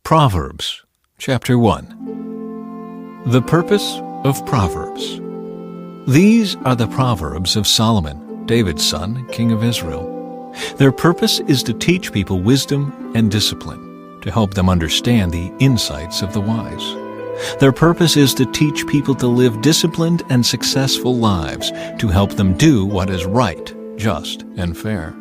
Proverbs, chapter 1. The purpose of Proverbs. These are the Proverbs of Solomon, David's son, king of Israel. Their purpose is to teach people wisdom and discipline, to help them understand the insights of the wise. Their purpose is to teach people to live disciplined and successful lives, to help them do what is right, just, and fair.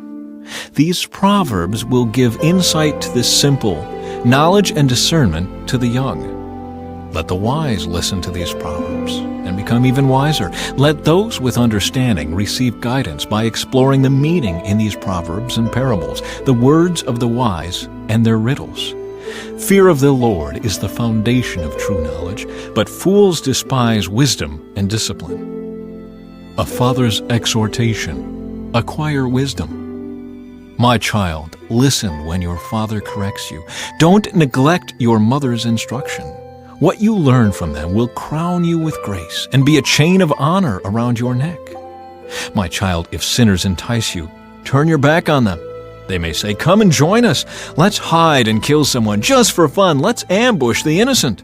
These Proverbs will give insight to the simple, knowledge and discernment to the young. Let the wise listen to these Proverbs and become even wiser. Let those with understanding receive guidance by exploring the meaning in these Proverbs and parables, the words of the wise and their riddles. Fear of the Lord is the foundation of true knowledge, but fools despise wisdom and discipline. A father's exhortation: acquire wisdom. My child, listen when your father corrects you. Don't neglect your mother's instruction. What you learn from them will crown you with grace and be a chain of honor around your neck. My child, if sinners entice you, turn your back on them. They may say, "Come and join us. Let's hide and kill someone just for fun. Let's ambush the innocent.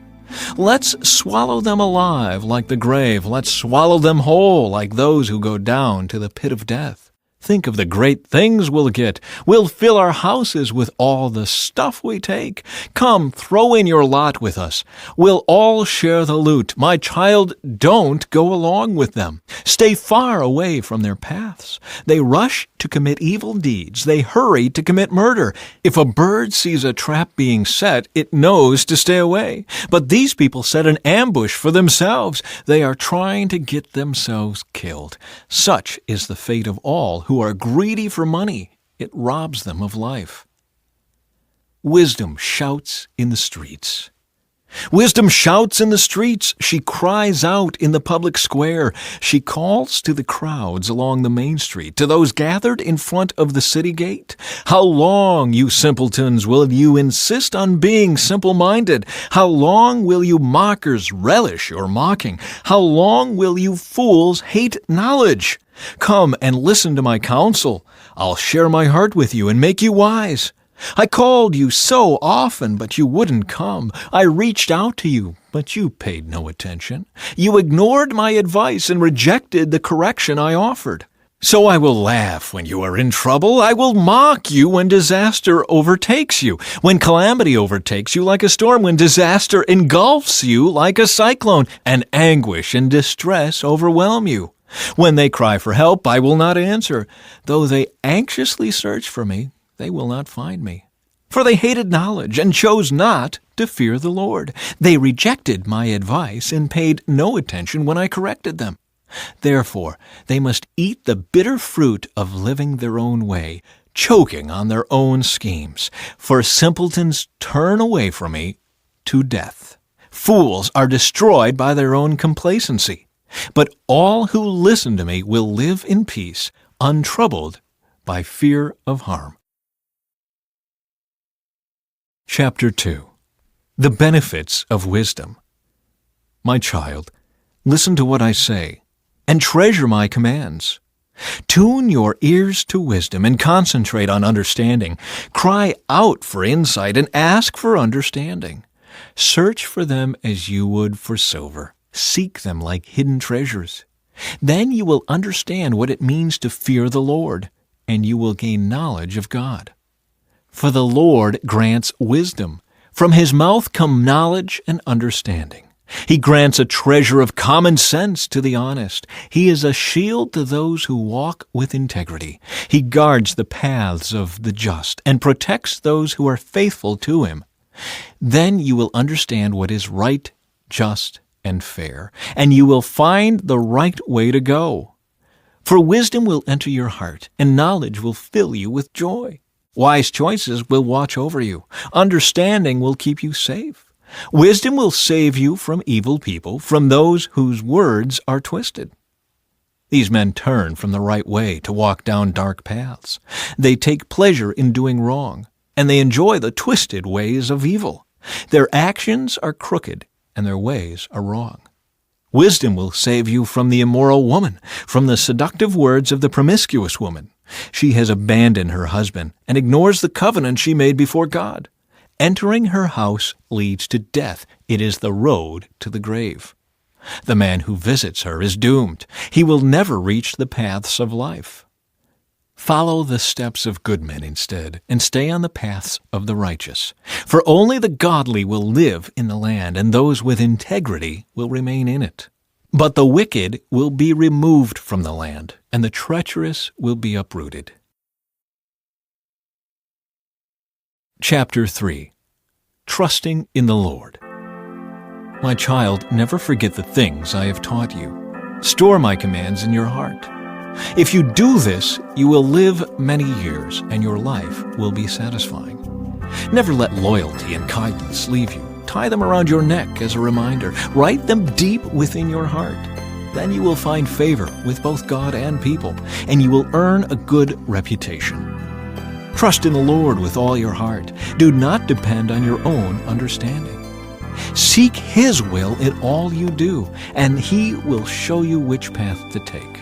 Let's swallow them alive like the grave. Let's swallow them whole like those who go down to the pit of death. Think of the great things we'll get. We'll fill our houses with all the stuff we take. Come, throw in your lot with us. We'll all share the loot. My child, don't go along with them. Stay far away from their paths. They rush to commit evil deeds. They hurry to commit murder. If a bird sees a trap being set, it knows to stay away. But these people set an ambush for themselves. They are trying to get themselves killed. Such is the fate of all who are greedy for money. It robs them of life. Wisdom shouts in the streets. Wisdom shouts in the streets. She cries out in the public square. She calls to the crowds along the main street, to those gathered in front of the city gate. How long, you simpletons, will you insist on being simple-minded? How long will you mockers relish your mocking? How long will you fools hate knowledge? Come and listen to my counsel. I'll share my heart with you and make you wise. I called you so often, but you wouldn't come. I reached out to you, but you paid no attention. You ignored my advice and rejected the correction I offered. So I will laugh when you are in trouble. I will mock you when disaster overtakes you, when calamity overtakes you like a storm, when disaster engulfs you like a cyclone, and anguish and distress overwhelm you. When they cry for help, I will not answer. Though they anxiously search for me, they will not find me. For they hated knowledge and chose not to fear the Lord. They rejected my advice and paid no attention when I corrected them. Therefore, they must eat the bitter fruit of living their own way, choking on their own schemes. For simpletons turn away from me to death. Fools are destroyed by their own complacency. But all who listen to me will live in peace, untroubled by fear of harm. Chapter 2. The benefits of wisdom. My child, listen to what I say, and treasure my commands. Tune your ears to wisdom and concentrate on understanding. Cry out for insight and ask for understanding. Search for them as you would for silver. Seek them like hidden treasures. Then you will understand what it means to fear the Lord, and you will gain knowledge of God. For the Lord grants wisdom. From his mouth come knowledge and understanding. He grants a treasure of common sense to the honest. He is a shield to those who walk with integrity. He guards the paths of the just and protects those who are faithful to him. Then you will understand what is right, just, and fair, and you will find the right way to go. For wisdom will enter your heart, and knowledge will fill you with joy. Wise choices will watch over you. Understanding will keep you safe. Wisdom will save you from evil people, from those whose words are twisted. These men turn from the right way to walk down dark paths. They take pleasure in doing wrong, and they enjoy the twisted ways of evil. Their actions are crooked, and their ways are wrong. Wisdom will save you from the immoral woman, from the seductive words of the promiscuous woman. She has abandoned her husband and ignores the covenant she made before God. Entering her house leads to death. It is the road to the grave. The man who visits her is doomed. He will never reach the paths of life. Follow the steps of good men instead, and stay on the paths of the righteous. For only the godly will live in the land, and those with integrity will remain in it. But the wicked will be removed from the land, and the treacherous will be uprooted. Chapter 3. Trusting in the Lord. My child, never forget the things I have taught you. Store my commands in your heart. If you do this, you will live many years, and your life will be satisfying. Never let loyalty and kindness leave you. Tie them around your neck as a reminder. Write them deep within your heart. Then you will find favor with both God and people, and you will earn a good reputation. Trust in the Lord with all your heart. Do not depend on your own understanding. Seek His will in all you do, and He will show you which path to take.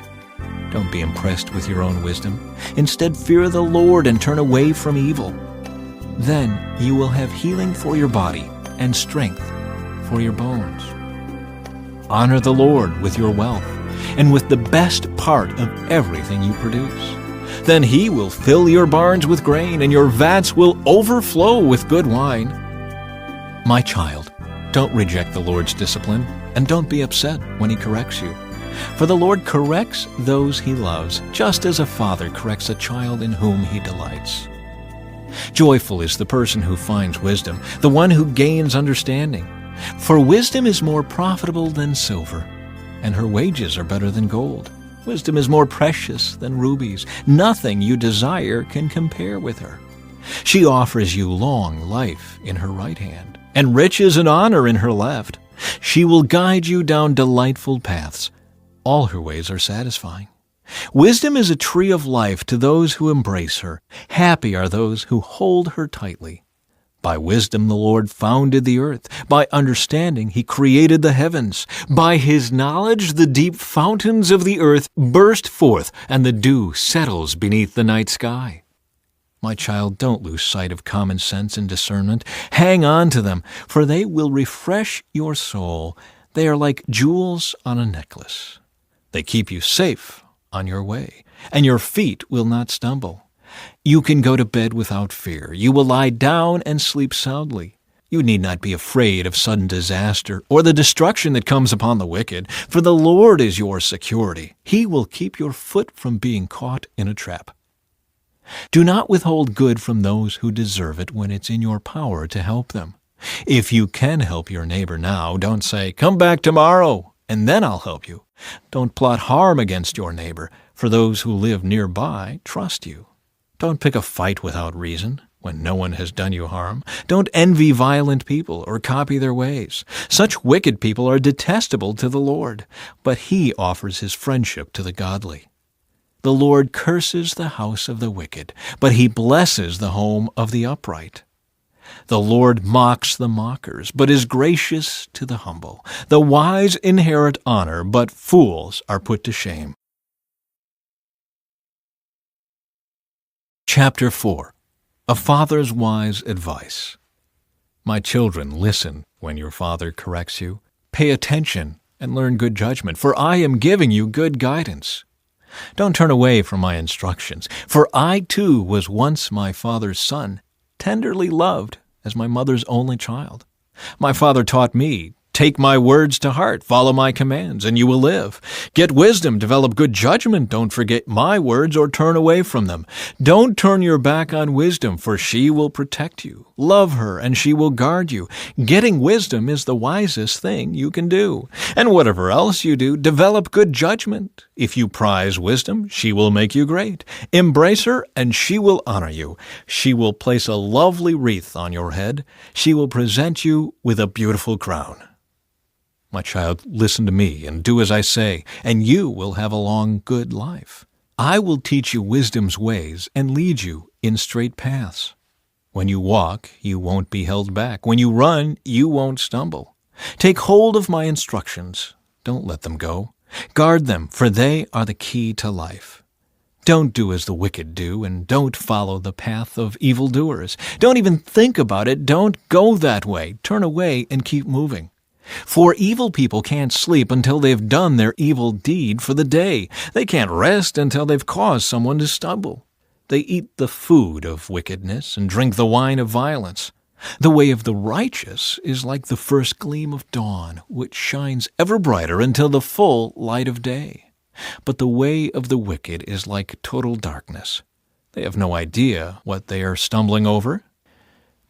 Don't be impressed with your own wisdom. Instead, fear the Lord and turn away from evil. Then you will have healing for your body and strength for your bones. Honor the Lord with your wealth and with the best part of everything you produce. Then He will fill your barns with grain, and your vats will overflow with good wine. My child, don't reject the Lord's discipline, and don't be upset when He corrects you. For the Lord corrects those He loves, just as a father corrects a child in whom he delights. Joyful is the person who finds wisdom, the one who gains understanding. For wisdom is more profitable than silver, and her wages are better than gold. Wisdom is more precious than rubies. Nothing you desire can compare with her. She offers you long life in her right hand, and riches and honor in her left. She will guide you down delightful paths. All her ways are satisfying. Wisdom is a tree of life to those who embrace her. Happy are those who hold her tightly. By wisdom the Lord founded the earth. By understanding He created the heavens. By His knowledge the deep fountains of the earth burst forth, and the dew settles beneath the night sky. My child, don't lose sight of common sense and discernment. Hang on to them, for they will refresh your soul. They are like jewels on a necklace. They keep you safe on your way, and your feet will not stumble. You can go to bed without fear. You will lie down and sleep soundly. You need not be afraid of sudden disaster or the destruction that comes upon the wicked, for the Lord is your security. He will keep your foot from being caught in a trap. Do not withhold good from those who deserve it when it's in your power to help them. If you can help your neighbor now, don't say, "Come back tomorrow, and then I'll help you." Don't plot harm against your neighbor, for those who live nearby trust you. Don't pick a fight without reason when no one has done you harm. Don't envy violent people or copy their ways. Such wicked people are detestable to the Lord, but He offers His friendship to the godly. The Lord curses the house of the wicked, but He blesses the home of the upright. The Lord mocks the mockers, but is gracious to the humble. The wise inherit honor, but fools are put to shame. Chapter 4. A Father's Wise Advice. My children, listen when your father corrects you. Pay attention and learn good judgment, for I am giving you good guidance. Don't turn away from my instructions, for I too was once my father's son, tenderly loved as my mother's only child. My father taught me, "Take my words to heart, follow my commands, and you will live. Get wisdom, develop good judgment. Don't forget my words or turn away from them. Don't turn your back on wisdom, for she will protect you. Love her, and she will guard you. Getting wisdom is the wisest thing you can do. And whatever else you do, develop good judgment. If you prize wisdom, she will make you great. Embrace her, and she will honor you. She will place a lovely wreath on your head. She will present you with a beautiful crown." My child, listen to me and do as I say, and you will have a long, good life. I will teach you wisdom's ways and lead you in straight paths. When you walk, you won't be held back. When you run, you won't stumble. Take hold of my instructions. Don't let them go. Guard them, for they are the key to life. Don't do as the wicked do, and don't follow the path of evildoers. Don't even think about it. Don't go that way. Turn away and keep moving. For evil people can't sleep until they've done their evil deed for the day. They can't rest until they've caused someone to stumble. They eat the food of wickedness and drink the wine of violence. The way of the righteous is like the first gleam of dawn, which shines ever brighter until the full light of day. But the way of the wicked is like total darkness. They have no idea what they are stumbling over.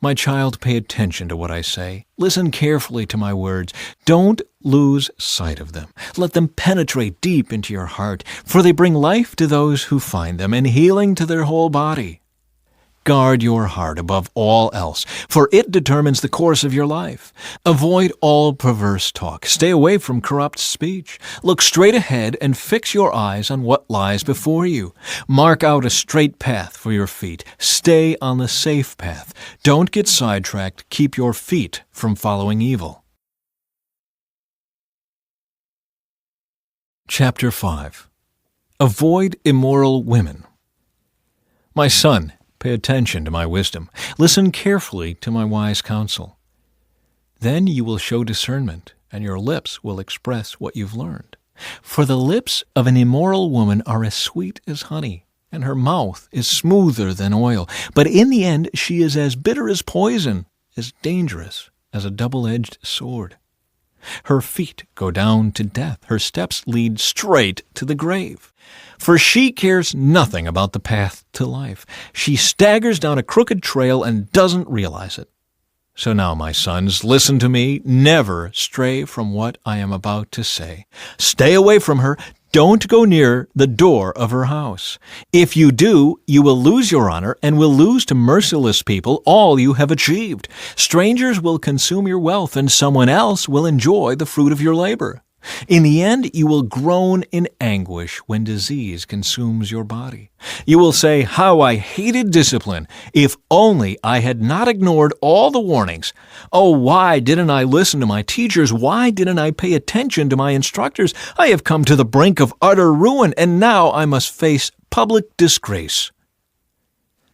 My child, pay attention to what I say. Listen carefully to my words. Don't lose sight of them. Let them penetrate deep into your heart, for they bring life to those who find them and healing to their whole body. Guard your heart above all else, for it determines the course of your life. Avoid all perverse talk. Stay away from corrupt speech. Look straight ahead and fix your eyes on what lies before you. Mark out a straight path for your feet. Stay on the safe path. Don't get sidetracked. Keep your feet from following evil. Chapter 5. Avoid immoral women. My son, pay attention to my wisdom. Listen carefully to my wise counsel. Then you will show discernment, and your lips will express what you've learned. For the lips of an immoral woman are as sweet as honey, and her mouth is smoother than oil. But in the end she is as bitter as poison, as dangerous as a double-edged sword. Her feet go down to death. Her steps lead straight to the grave. For she cares nothing about the path to life. She staggers down a crooked trail and doesn't realize it. So now, my sons, listen to me. Never stray from what I am about to say. Stay away from her. Don't go near the door of her house. If you do, you will lose your honor and will lose to merciless people all you have achieved. Strangers will consume your wealth, and someone else will enjoy the fruit of your labor. In the end, you will groan in anguish when disease consumes your body. You will say, "How I hated discipline! If only I had not ignored all the warnings. Oh, why didn't I listen to my teachers? Why didn't I pay attention to my instructors? I have come to the brink of utter ruin, and now I must face public disgrace."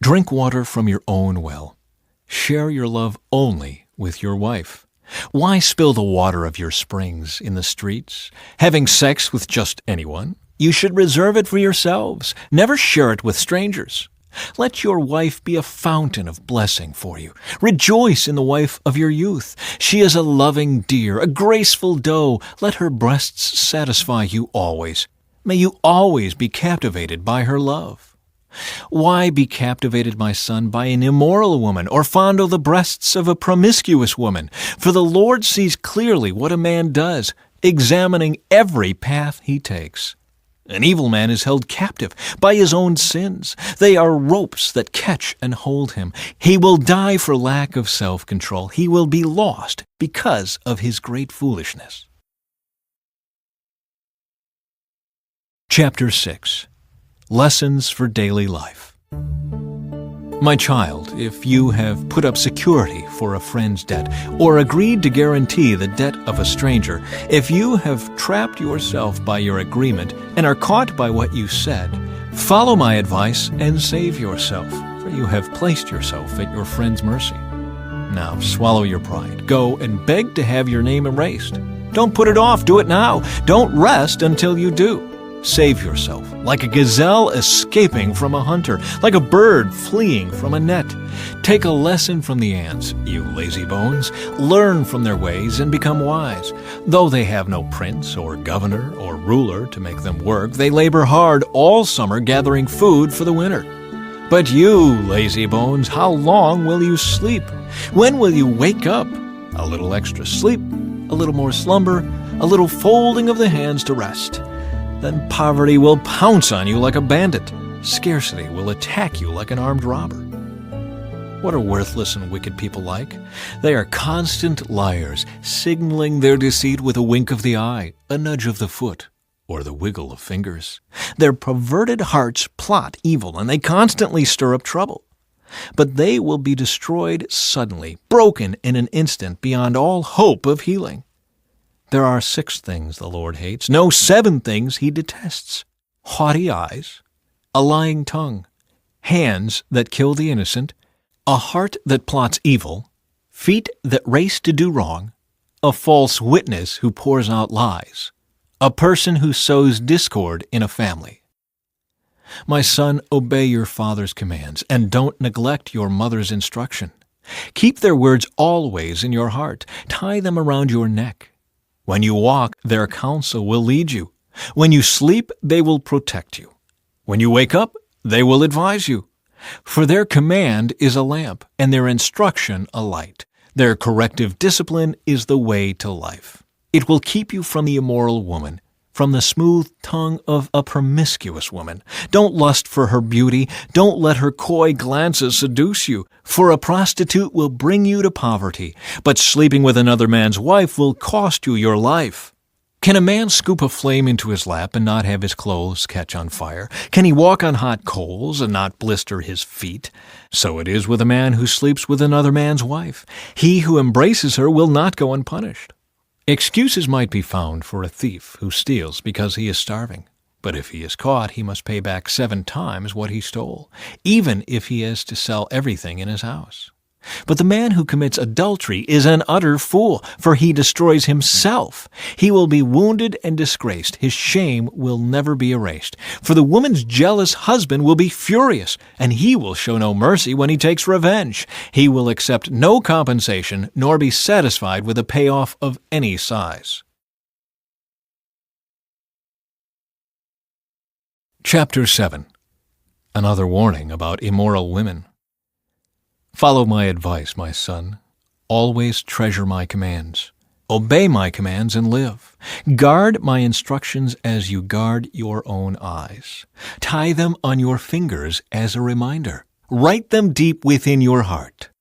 Drink water from your own well. Share your love only with your wife. Why spill the water of your springs in the streets? Having sex with just anyone? You should reserve it for yourselves. Never share it with strangers. Let your wife be a fountain of blessing for you. Rejoice in the wife of your youth. She is a loving deer, a graceful doe. Let her breasts satisfy you always. May you always be captivated by her love. Why be captivated, my son, by an immoral woman, or fondle the breasts of a promiscuous woman? For the Lord sees clearly what a man does, examining every path he takes. An evil man is held captive by his own sins. They are ropes that catch and hold him. He will die for lack of self-control. He will be lost because of his great foolishness. Chapter 6. Lessons for Daily Life. My child, if you have put up security for a friend's debt, or agreed to guarantee the debt of a stranger, if you have trapped yourself by your agreement and are caught by what you said, follow my advice and save yourself, for you have placed yourself at your friend's mercy. Now swallow your pride. Go and beg to have your name erased. Don't put it off. Do it now. Don't rest until you do. Save yourself, like a gazelle escaping from a hunter, like a bird fleeing from a net. Take a lesson from the ants, you lazy bones. Learn from their ways and become wise. Though they have no prince or governor or ruler to make them work, they labor hard all summer gathering food for the winter. But you, lazy bones, how long will you sleep? When will you wake up? A little extra sleep, a little more slumber, a little folding of the hands to rest. Then poverty will pounce on you like a bandit. Scarcity will attack you like an armed robber. What are worthless and wicked people like? They are constant liars, signaling their deceit with a wink of the eye, a nudge of the foot, or the wiggle of fingers. Their perverted hearts plot evil, and they constantly stir up trouble. But they will be destroyed suddenly, broken in an instant, beyond all hope of healing. There are 6 things the Lord hates, no 7 things he detests: haughty eyes, a lying tongue, hands that kill the innocent, a heart that plots evil, feet that race to do wrong, a false witness who pours out lies, a person who sows discord in a family. My son, obey your father's commands, and don't neglect your mother's instruction. Keep their words always in your heart. Tie them around your neck. When you walk, their counsel will lead you. When you sleep, they will protect you. When you wake up, they will advise you. For their command is a lamp, and their instruction a light. Their corrective discipline is the way to life. It will keep you from the immoral woman, from the smooth tongue of a promiscuous woman. Don't lust for her beauty. Don't let her coy glances seduce you, for a prostitute will bring you to poverty, but sleeping with another man's wife will cost you your life. Can a man scoop a flame into his lap and not have his clothes catch on fire? Can he walk on hot coals and not blister his feet? So it is with a man who sleeps with another man's wife. He who embraces her will not go unpunished. Excuses might be found for a thief who steals because he is starving. But if he is caught, he must pay back 7 times what he stole, even if he has to sell everything in his house. But the man who commits adultery is an utter fool, for he destroys himself. He will be wounded and disgraced. His shame will never be erased. For the woman's jealous husband will be furious, and he will show no mercy when he takes revenge. He will accept no compensation, nor be satisfied with a payoff of any size. Chapter 7. Another warning about immoral women. Follow my advice, my son. Always treasure my commands. Obey my commands and live. Guard my instructions as you guard your own eyes. Tie them on your fingers as a reminder. Write them deep within your heart.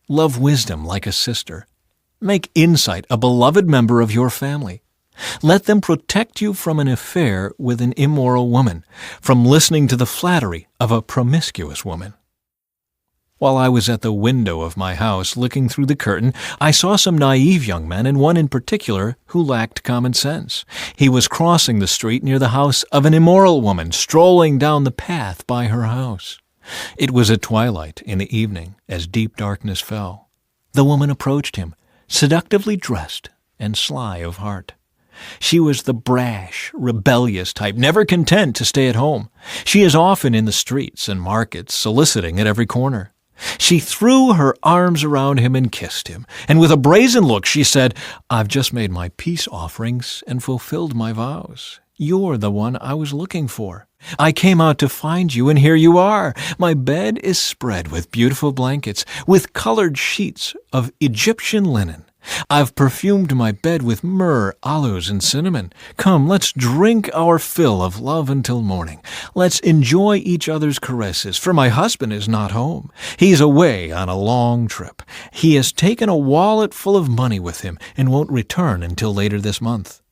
Love wisdom like a sister. Make insight a beloved member of your family. Let them protect you from an affair with an immoral woman, from listening to the flattery of a promiscuous woman. While I was at the window of my house looking through the curtain, I saw some naive young men, and one in particular who lacked common sense. He was crossing the street near the house of an immoral woman, strolling down the path by her house. It was at twilight in the evening, as deep darkness fell. The woman approached him, seductively dressed and sly of heart. She was the brash, rebellious type, never content to stay at home. She is often in the streets and markets, soliciting at every corner. She threw her arms around him and kissed him, and with a brazen look she said, "I've just made my peace offerings and fulfilled my vows. You're the one I was looking for. I came out to find you, and here you are. My bed is spread with beautiful blankets, with colored sheets of Egyptian linen. I've perfumed my bed with myrrh, aloes, and cinnamon. Come, let's drink our fill of love until morning. Let's enjoy each other's caresses, for my husband is not home. He's away on a long trip. He has taken a wallet full of money with him and won't return until later this month."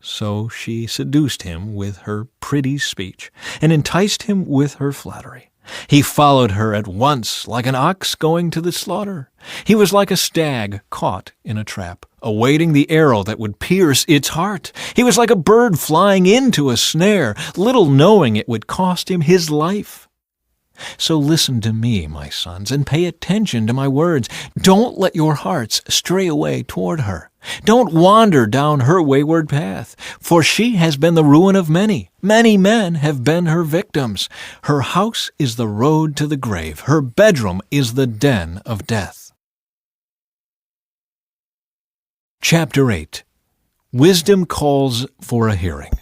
So she seduced him with her pretty speech and enticed him with her flattery. He followed her at once like an ox going to the slaughter. He was like a stag caught in a trap, awaiting the arrow that would pierce its heart. He was like a bird flying into a snare, little knowing it would cost him his life. So listen to me, my sons, and pay attention to my words. Don't let your hearts stray away toward her. Don't wander down her wayward path, for she has been the ruin of many. Many men have been her victims. Her house is the road to the grave. Her bedroom is the den of death. Chapter 8. Wisdom calls for a hearing.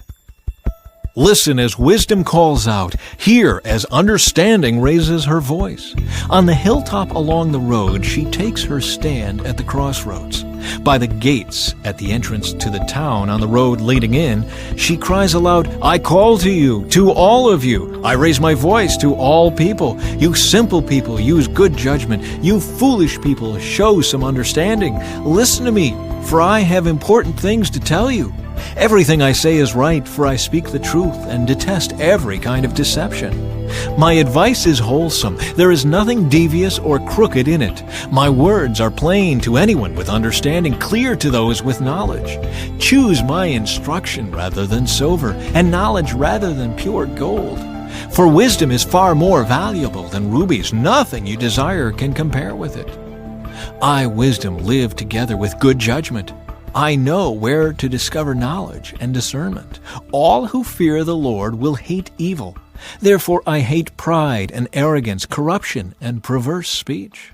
Listen as wisdom calls out. Hear as understanding raises her voice. On the hilltop along the road, she takes her stand at the crossroads. By the gates at the entrance to the town on the road leading in, she cries aloud, "I call to you, to all of you. I raise my voice to all people. You simple people, use good judgment. You foolish people, show some understanding. Listen to me, for I have important things to tell you. Everything I say is right, for I speak the truth and detest every kind of deception. My advice is wholesome. There is nothing devious or crooked in it. My words are plain to anyone with understanding, clear to those with knowledge. Choose my instruction rather than silver, and knowledge rather than pure gold. For wisdom is far more valuable than rubies. Nothing you desire can compare with it. I, wisdom, live together with good judgment. I know where to discover knowledge and discernment. All who fear the Lord will hate evil. Therefore I hate pride and arrogance, corruption and perverse speech.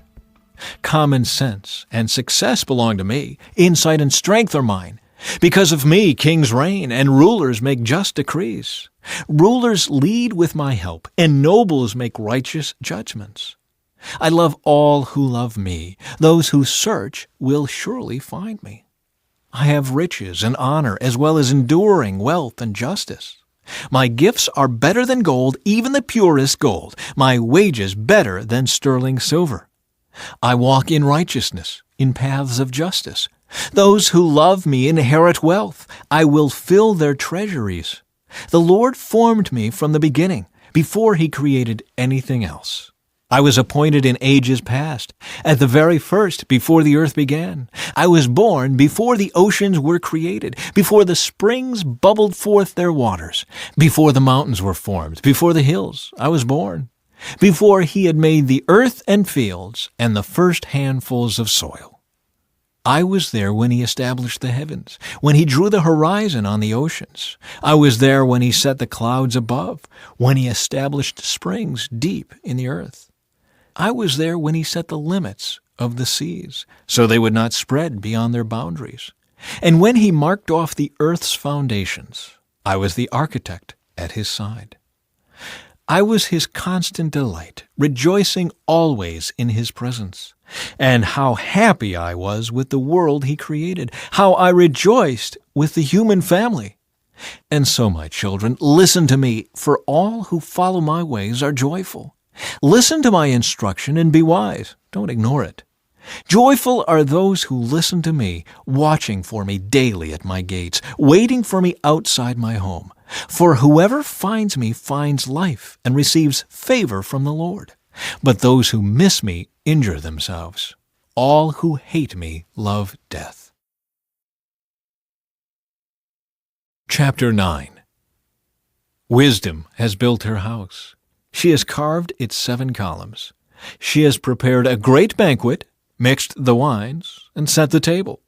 Common sense and success belong to me. Insight and strength are mine. Because of me, kings reign, and rulers make just decrees. Rulers lead with my help, and nobles make righteous judgments. I love all who love me. Those who search will surely find me. I have riches and honor, as well as enduring wealth and justice. My gifts are better than gold, even the purest gold. My wages better than sterling silver. I walk in righteousness, in paths of justice. Those who love me inherit wealth. I will fill their treasuries. The Lord formed me from the beginning, before He created anything else. I was appointed in ages past, at the very first, before the earth began. I was born before the oceans were created, before the springs bubbled forth their waters, before the mountains were formed, before the hills I was born, before He had made the earth and fields and the first handfuls of soil. I was there when He established the heavens, when He drew the horizon on the oceans. I was there when He set the clouds above, when He established springs deep in the earth. I was there when He set the limits of the seas, so they would not spread beyond their boundaries. And when He marked off the earth's foundations, I was the architect at His side. I was His constant delight, rejoicing always in His presence. And how happy I was with the world He created, how I rejoiced with the human family. And so, my children, listen to me, for all who follow my ways are joyful. Listen to my instruction and be wise. Don't ignore it. Joyful are those who listen to me, watching for me daily at my gates, waiting for me outside my home. For whoever finds me finds life and receives favor from the Lord. But those who miss me injure themselves. All who hate me love death. Chapter 9. Wisdom has built her house. She has carved its 7 columns. She has prepared a great banquet, mixed the wines, and set the table.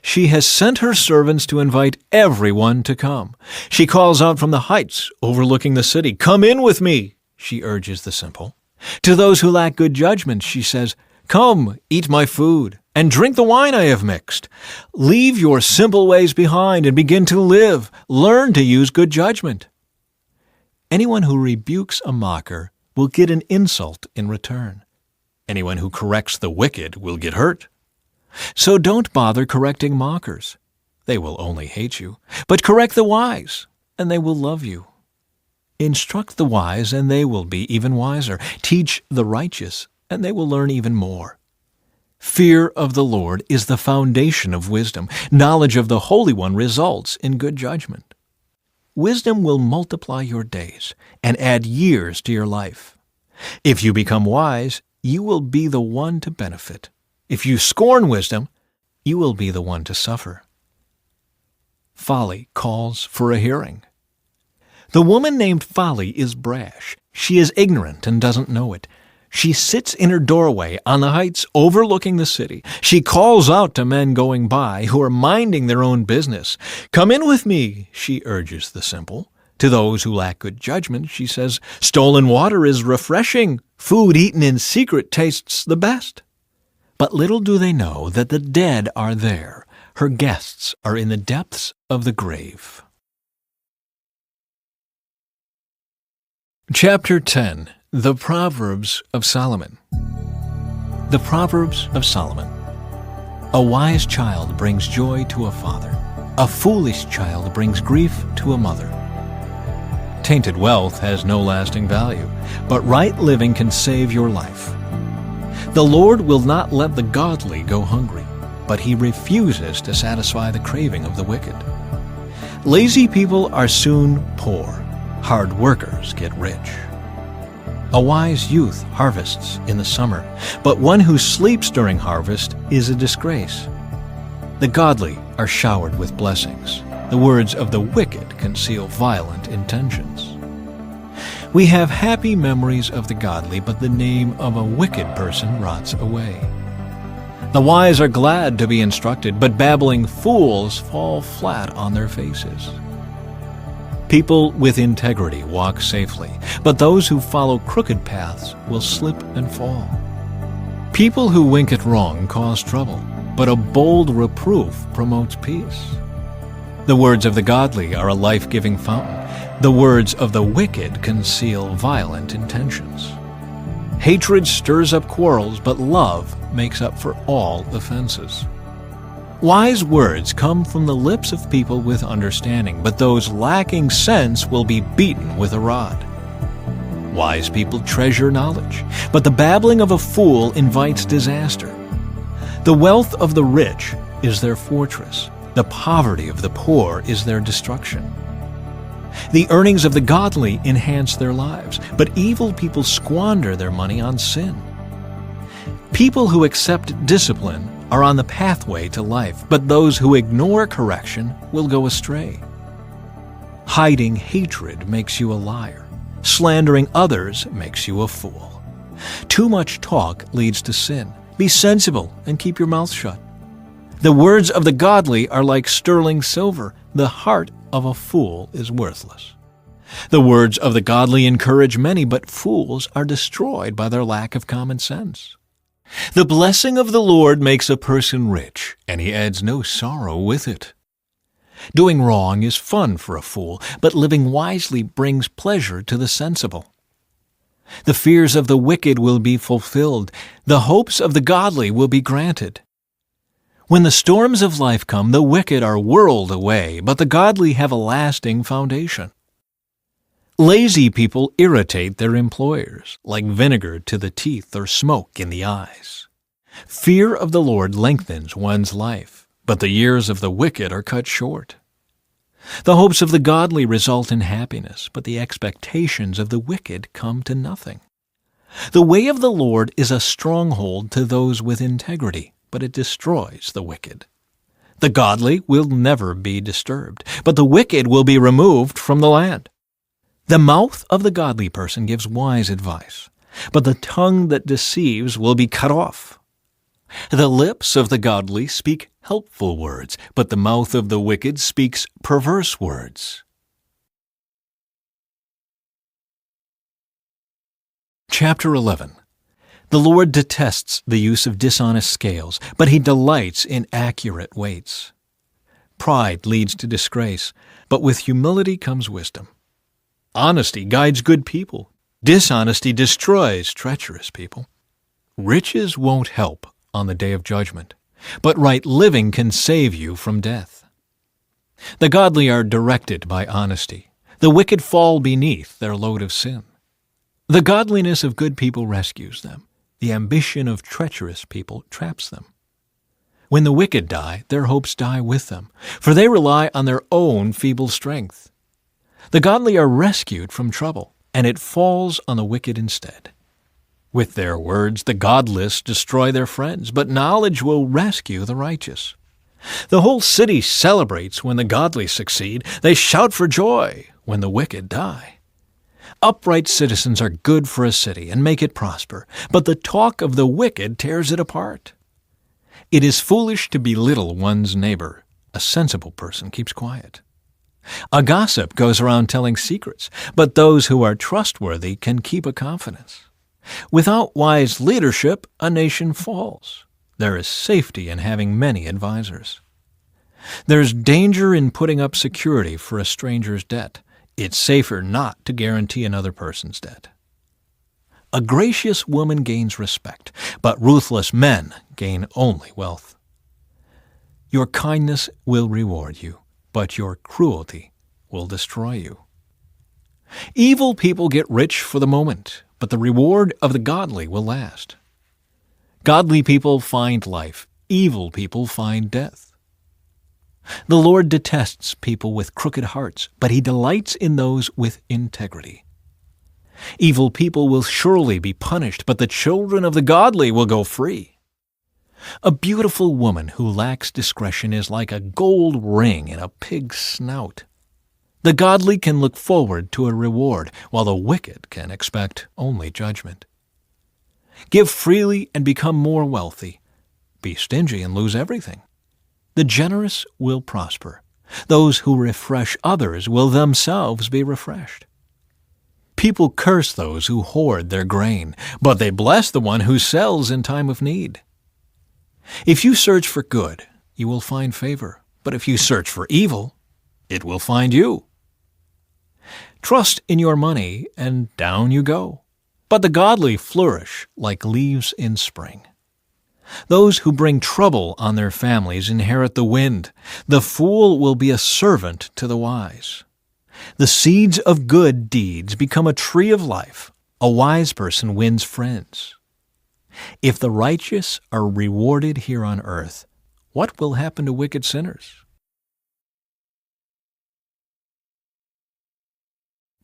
She has sent her servants to invite everyone to come. She calls out from the heights overlooking the city, "Come in with me," she urges the simple. To those who lack good judgment, she says, "Come, eat my food, and drink the wine I have mixed. Leave your simple ways behind and begin to live. Learn to use good judgment." Anyone who rebukes a mocker will get an insult in return. Anyone who corrects the wicked will get hurt. So don't bother correcting mockers. They will only hate you. But correct the wise, and they will love you. Instruct the wise, and they will be even wiser. Teach the righteous, and they will learn even more. Fear of the Lord is the foundation of wisdom. Knowledge of the Holy One results in good judgment. Wisdom will multiply your days and add years to your life. If you become wise, you will be the one to benefit. If you scorn wisdom, you will be the one to suffer. Folly calls for a hearing. The woman named Folly is brash. She is ignorant and doesn't know it. She sits in her doorway on the heights overlooking the city. She calls out to men going by who are minding their own business. "Come in with me," she urges the simple. To those who lack good judgment, she says, "Stolen water is refreshing. Food eaten in secret tastes the best." But little do they know that the dead are there. Her guests are in the depths of the grave. Chapter 10. The Proverbs of Solomon. The Proverbs of Solomon. A wise child brings joy to a father. A foolish child brings grief to a mother. Tainted wealth has no lasting value, but right living can save your life. The Lord will not let the godly go hungry, but He refuses to satisfy the craving of the wicked. Lazy people are soon poor. Hard workers get rich. A wise youth harvests in the summer, but one who sleeps during harvest is a disgrace. The godly are showered with blessings. The words of the wicked conceal violent intentions. We have happy memories of the godly, but the name of a wicked person rots away. The wise are glad to be instructed, but babbling fools fall flat on their faces. People with integrity walk safely, but those who follow crooked paths will slip and fall. People who wink at wrong cause trouble, but a bold reproof promotes peace. The words of the godly are a life-giving fountain. The words of the wicked conceal violent intentions. Hatred stirs up quarrels, but love makes up for all offenses. Wise words come from the lips of people with understanding, but those lacking sense will be beaten with a rod. Wise people treasure knowledge, but the babbling of a fool invites disaster. The wealth of the rich is their fortress. The poverty of the poor is their destruction. The earnings of the godly enhance their lives, but evil people squander their money on sin. People who accept discipline are on the pathway to life, but those who ignore correction will go astray. Hiding hatred makes you a liar. Slandering others makes you a fool. Too much talk leads to sin. Be sensible and keep your mouth shut. The words of the godly are like sterling silver. The heart of a fool is worthless. The words of the godly encourage many, but fools are destroyed by their lack of common sense. The blessing of the Lord makes a person rich, and he adds no sorrow with it. Doing wrong is fun for a fool, but living wisely brings pleasure to the sensible. The fears of the wicked will be fulfilled. The hopes of the godly will be granted. When the storms of life come, the wicked are whirled away, but the godly have a lasting foundation. Lazy people irritate their employers, like vinegar to the teeth or smoke in the eyes. Fear of the Lord lengthens one's life, but the years of the wicked are cut short. The hopes of the godly result in happiness, but the expectations of the wicked come to nothing. The way of the Lord is a stronghold to those with integrity, but it destroys the wicked. The godly will never be disturbed, but the wicked will be removed from the land. The mouth of the godly person gives wise advice, but the tongue that deceives will be cut off. The lips of the godly speak helpful words, but the mouth of the wicked speaks perverse words. Chapter 11. The Lord detests the use of dishonest scales, but he delights in accurate weights. Pride leads to disgrace, but with humility comes wisdom. Honesty guides good people. Dishonesty destroys treacherous people. Riches won't help on the day of judgment, but right living can save you from death. The godly are directed by honesty. The wicked fall beneath their load of sin. The godliness of good people rescues them. The ambition of treacherous people traps them. When the wicked die, their hopes die with them, for they rely on their own feeble strength. The godly are rescued from trouble, and it falls on the wicked instead. With their words, the godless destroy their friends, but knowledge will rescue the righteous. The whole city celebrates when the godly succeed. They shout for joy when the wicked die. Upright citizens are good for a city and make it prosper, but the talk of the wicked tears it apart. It is foolish to belittle one's neighbor. A sensible person keeps quiet. A gossip goes around telling secrets, but those who are trustworthy can keep a confidence. Without wise leadership, a nation falls. There is safety in having many advisers. There's danger in putting up security for a stranger's debt. It's safer not to guarantee another person's debt. A gracious woman gains respect, but ruthless men gain only wealth. Your kindness will reward you, but your cruelty will destroy you. Evil people get rich for the moment, but the reward of the godly will last. Godly people find life. Evil people find death. The Lord detests people with crooked hearts, but he delights in those with integrity. Evil people will surely be punished, but the children of the godly will go free. A beautiful woman who lacks discretion is like a gold ring in a pig's snout. The godly can look forward to a reward, while the wicked can expect only judgment. Give freely and become more wealthy. Be stingy and lose everything. The generous will prosper. Those who refresh others will themselves be refreshed. People curse those who hoard their grain, but they bless the one who sells in time of need. If you search for good, you will find favor, but if you search for evil, it will find you. Trust in your money, and down you go. But the godly flourish like leaves in spring. Those who bring trouble on their families inherit the wind. The fool will be a servant to the wise. The seeds of good deeds become a tree of life. A wise person wins friends. If the righteous are rewarded here on earth, what will happen to wicked sinners?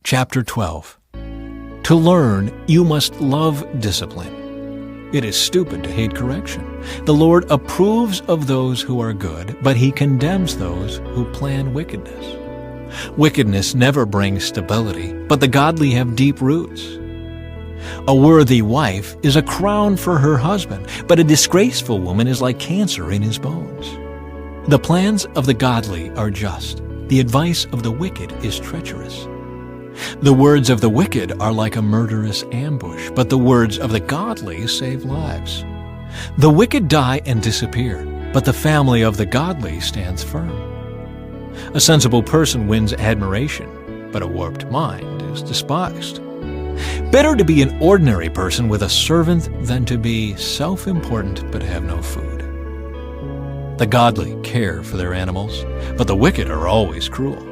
Chapter 12. To learn, you must love discipline. It is stupid to hate correction. The Lord approves of those who are good, but He condemns those who plan wickedness. Wickedness never brings stability, but the godly have deep roots. A worthy wife is a crown for her husband, but a disgraceful woman is like cancer in his bones. The plans of the godly are just. The advice of the wicked is treacherous. The words of the wicked are like a murderous ambush, but the words of the godly save lives. The wicked die and disappear, but the family of the godly stands firm. A sensible person wins admiration, but a warped mind is despised. Better to be an ordinary person with a servant than to be self-important but have no food. The godly care for their animals, but the wicked are always cruel.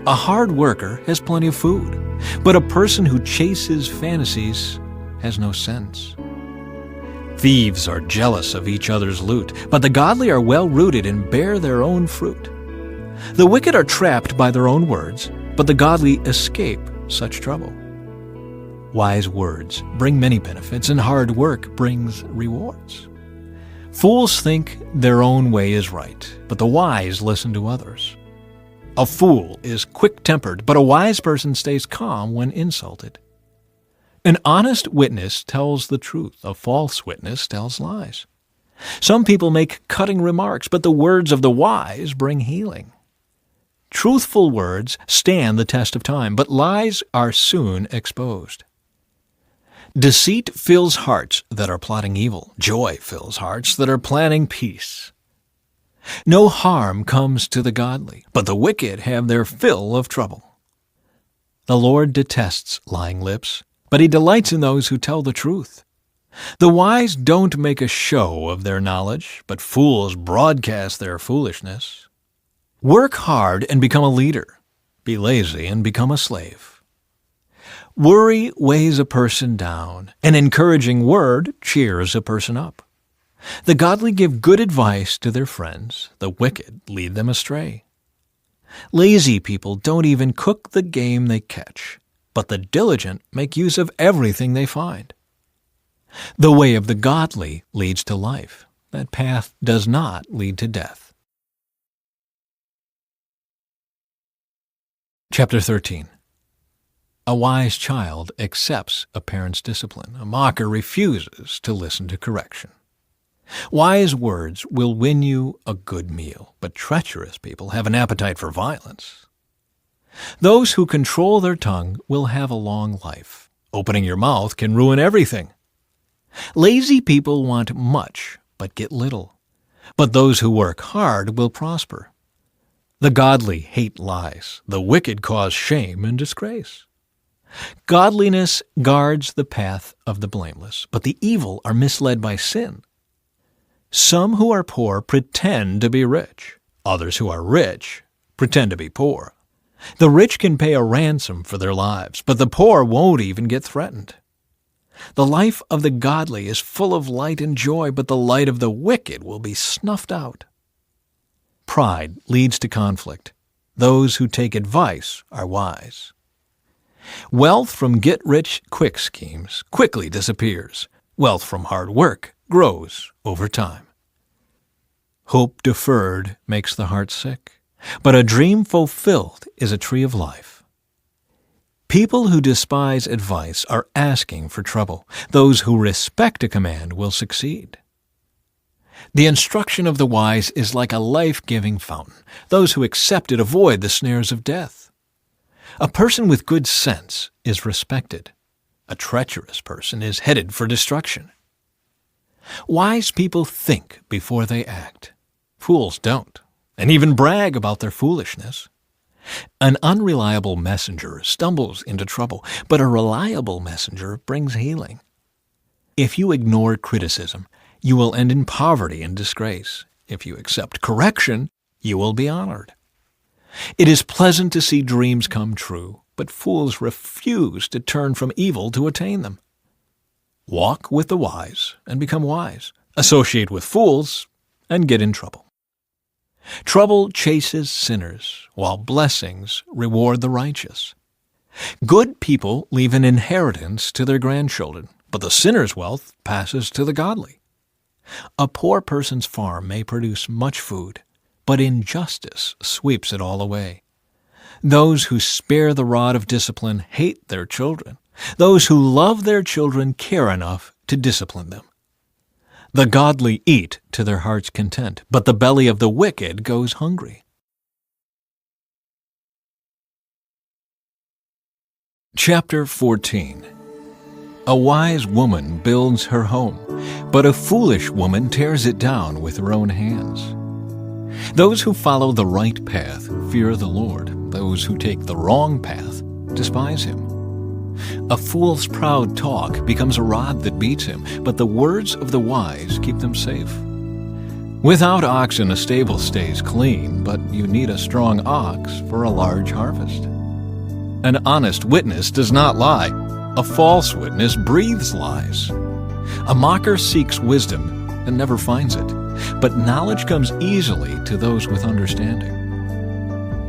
A hard worker has plenty of food, but a person who chases fantasies has no sense. Thieves are jealous of each other's loot, but the godly are well-rooted and bear their own fruit. The wicked are trapped by their own words, but the godly escape such trouble. Wise words bring many benefits, and hard work brings rewards. Fools think their own way is right, but the wise listen to others. A fool is quick-tempered, but a wise person stays calm when insulted. An honest witness tells the truth. A false witness tells lies. Some people make cutting remarks, but the words of the wise bring healing. Truthful words stand the test of time, but lies are soon exposed. Deceit fills hearts that are plotting evil. Joy fills hearts that are planning peace. No harm comes to the godly, but the wicked have their fill of trouble. The Lord detests lying lips, but He delights in those who tell the truth. The wise don't make a show of their knowledge, but fools broadcast their foolishness. Work hard and become a leader. Be lazy and become a slave. Worry weighs a person down. An encouraging word cheers a person up. The godly give good advice to their friends. The wicked lead them astray. Lazy people don't even cook the game they catch, but the diligent make use of everything they find. The way of the godly leads to life. That path does not lead to death. Chapter 13. A wise child accepts a parent's discipline. A mocker refuses to listen to correction. Wise words will win you a good meal, but treacherous people have an appetite for violence. Those who control their tongue will have a long life. Opening your mouth can ruin everything. Lazy people want much, but get little. But those who work hard will prosper. The godly hate lies. The wicked cause shame and disgrace. Godliness guards the path of the blameless, but the evil are misled by sin. Some who are poor pretend to be rich. Others who are rich pretend to be poor. The rich can pay a ransom for their lives, but the poor won't even get threatened. The life of the godly is full of light and joy, but the light of the wicked will be snuffed out. Pride leads to conflict. Those who take advice are wise. Wealth from get-rich-quick schemes quickly disappears. Wealth from hard work grows over time. Hope deferred makes the heart sick, but a dream fulfilled is a tree of life. People who despise advice are asking for trouble. Those who respect a command will succeed. The instruction of the wise is like a life-giving fountain. Those who accept it avoid the snares of death. A person with good sense is respected. A treacherous person is headed for destruction. Wise people think before they act. Fools don't, and even brag about their foolishness. An unreliable messenger stumbles into trouble, but a reliable messenger brings healing. If you ignore criticism, you will end in poverty and disgrace. If you accept correction, you will be honored. It is pleasant to see dreams come true, but fools refuse to turn from evil to attain them. Walk with the wise and become wise. Associate with fools and get in trouble. Trouble chases sinners, while blessings reward the righteous. Good people leave an inheritance to their grandchildren, but the sinner's wealth passes to the godly. A poor person's farm may produce much food, but injustice sweeps it all away. Those who spare the rod of discipline hate their children. Those who love their children care enough to discipline them. The godly eat to their heart's content, but the belly of the wicked goes hungry. Chapter 14. A wise woman builds her home, but a foolish woman tears it down with her own hands. Those who follow the right path fear the Lord. Those who take the wrong path despise him. A fool's proud talk becomes a rod that beats him, but the words of the wise keep them safe. Without oxen, a stable stays clean, but you need a strong ox for a large harvest. An honest witness does not lie. A false witness breathes lies. A mocker seeks wisdom and never finds it, but knowledge comes easily to those with understanding.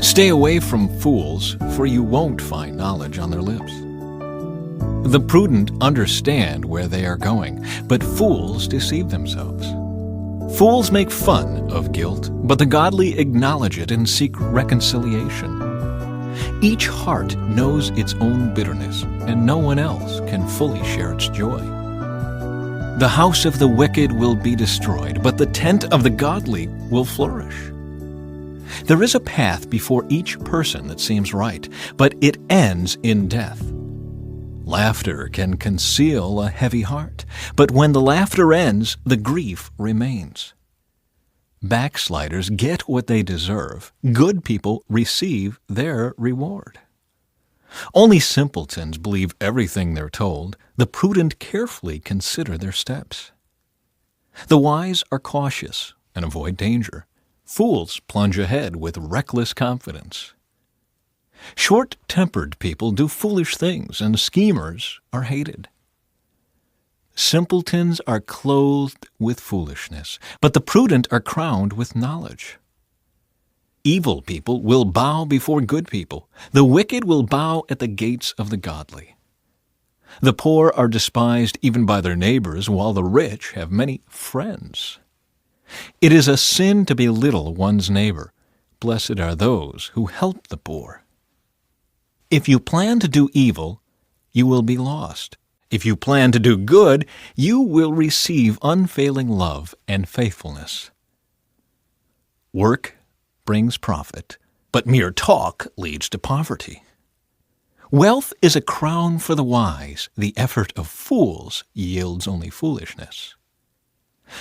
Stay away from fools, for you won't find knowledge on their lips. The prudent understand where they are going, but fools deceive themselves. Fools make fun of guilt, but the godly acknowledge it and seek reconciliation. Each heart knows its own bitterness, and no one else can fully share its joy. The house of the wicked will be destroyed, but the tent of the godly will flourish. There is a path before each person that seems right, but it ends in death. Laughter can conceal a heavy heart, but when the laughter ends, the grief remains. Backsliders get what they deserve. Good people receive their reward. Only simpletons believe everything they're told. The prudent carefully consider their steps. The wise are cautious and avoid danger. Fools plunge ahead with reckless confidence. Short-tempered people do foolish things, and schemers are hated. Simpletons are clothed with foolishness, but the prudent are crowned with knowledge. Evil people will bow before good people. The wicked will bow at the gates of the godly. The poor are despised even by their neighbors, while the rich have many friends. It is a sin to belittle one's neighbor. Blessed are those who help the poor. If you plan to do evil, you will be lost. If you plan to do good, you will receive unfailing love and faithfulness. Work brings profit, but mere talk leads to poverty. Wealth is a crown for the wise. The effort of fools yields only foolishness.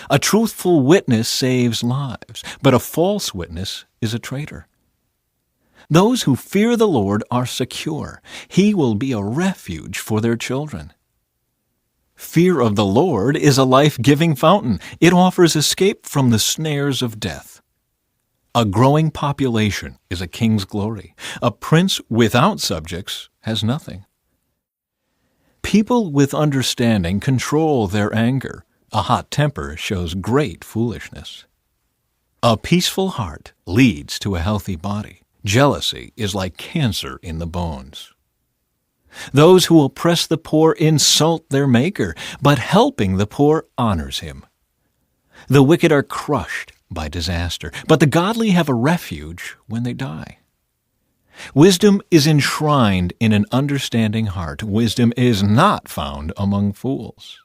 A truthful witness saves lives, but a false witness is a traitor. Those who fear the Lord are secure. He will be a refuge for their children. Fear of the Lord is a life-giving fountain. It offers escape from the snares of death. A growing population is a king's glory. A prince without subjects has nothing. People with understanding control their anger. A hot temper shows great foolishness. A peaceful heart leads to a healthy body. Jealousy is like cancer in the bones. Those who oppress the poor insult their Maker, but helping the poor honors him. The wicked are crushed by disaster, but the godly have a refuge when they die. Wisdom is enshrined in an understanding heart. Wisdom is not found among fools.